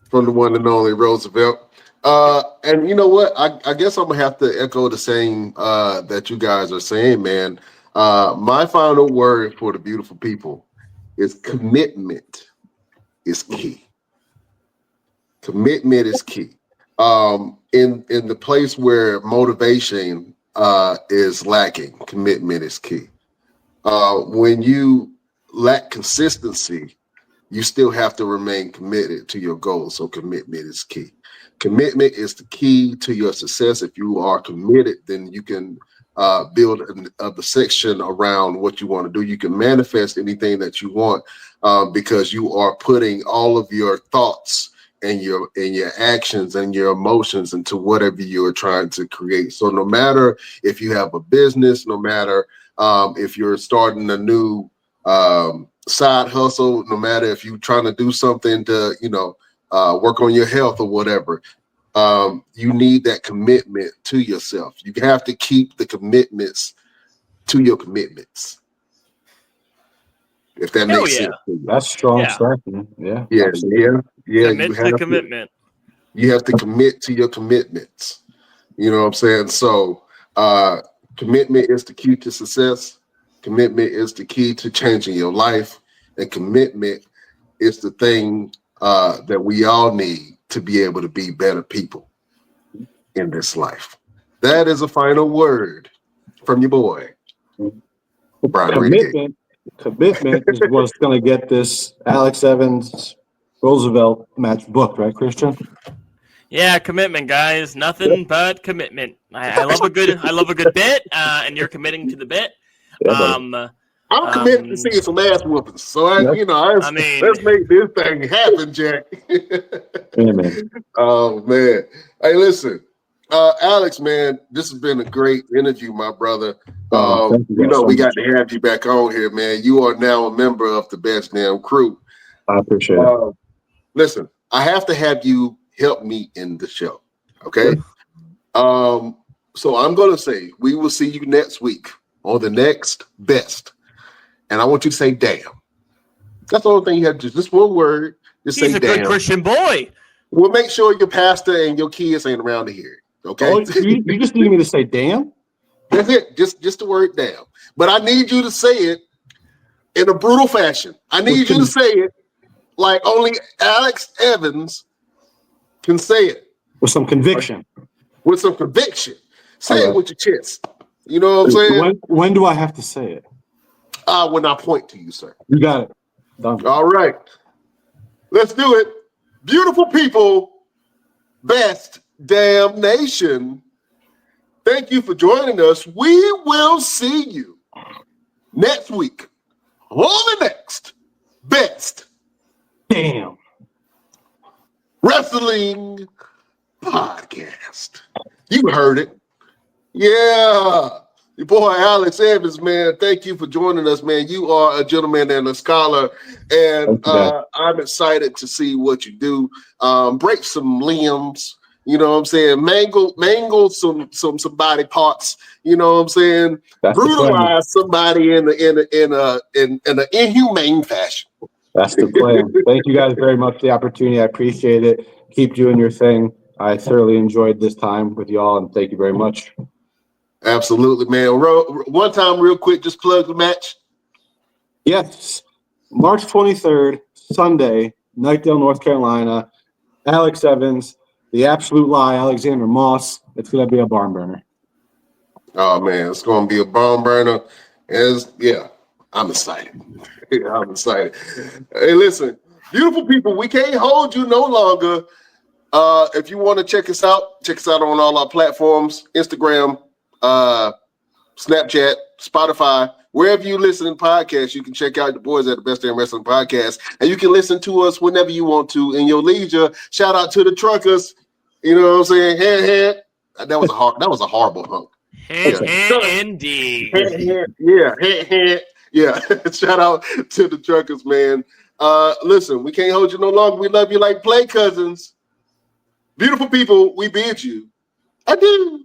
from the one and only Roosevelt. And you know what? I guess I'm going to have to echo the same that you guys are saying, man. My final word for the beautiful people is commitment is key. Commitment is key. In the place where motivation is lacking, commitment is key. When you lack consistency, you still have to remain committed to your goals. So commitment is key. Commitment is the key to your success. If you are committed, then you can build the section around what you want to do. You can manifest anything that you want because you are putting all of your thoughts and your actions and your emotions into whatever you are trying to create. So no matter if you have a business, no matter if you're starting a new side hustle, no matter if you're trying to do something to, work on your health or whatever, you need that commitment to yourself. You have to keep the commitments to your commitments. If that makes sense. That's strong stuff. Yeah. Commit to commitment. You have to commit to your commitments. You know what I'm saying? So commitment is the key to success. Commitment is the key to changing your life. And commitment is the thing that we all need to be able to be better people in this life. That is a final word from your boy, Brian Renegade. Commitment is what's going to get this Alex Evans Roosevelt match booked, right, Christian? Yeah, commitment, guys. Nothing but commitment. I love a good bit, and you're committing to the bit. I'm committed to seeing some ass whoopings. So let's make this thing happen, Jack. Amen. Oh man. Hey, listen. Alex, man, this has been a great interview, my brother. We got to have you back on here, man. You are now a member of the Best Damn Crew. I appreciate it. Listen, I have to have you help me in the show. Okay. So I'm going to say we will see you next week on the next best. And I want you to say damn. That's the only thing you have to do. Just one word. Just He's say a damn. good Christian boy. We'll make sure your pastor and your kids ain't around to hear it. Okay. Oh, you just need me to say damn? That's it. Just the word damn. But I need you to say it in a brutal fashion. I need you to say it like only Alex Evans can say it. With some conviction. With some conviction. Say All it with your chest. You know what I'm saying? When do I have to say it? When I point to you, sir. You got it. Done. All right. Let's do it. Beautiful people, best damn nation. Thank you for joining us. We will see you next week on the next Best Damn Wrestling Podcast. You heard it. Yeah. Your boy Alex Evans, man. Thank you for joining us, man. You are a gentleman and a scholar, and I'm excited to see what you do. Break some limbs, you know what I'm saying? Mangle some body parts, you know what I'm saying? That's brutalize somebody in an inhumane fashion. That's the plan. Thank you guys very much for the opportunity. I appreciate it. Keep doing your thing. I thoroughly enjoyed this time with y'all, and thank you very much. Absolutely, man. One time, real quick, just plug the match. Yes. March 23rd, Sunday, Knightdale, North Carolina. Alex Evans, The Absolute Lie, Alexander Moss. It's going to be a barn burner. Oh, man, it's going to be a barn burner. I'm excited. I'm excited. Hey, listen, beautiful people, we can't hold you no longer. If you want to check us out on all our platforms, Instagram, Snapchat, Spotify, wherever you listen to podcasts, you can check out the boys at the Best Damn Wrestling Podcast, and you can listen to us whenever you want to in your leisure. Shout out to the truckers, you know what I'm saying? Hand. That was a horrible hunk. Indeed. Yeah. Shout out to the truckers, man. Listen, we can't hold you no longer. We love you like play cousins. Beautiful people, we bid you adieu.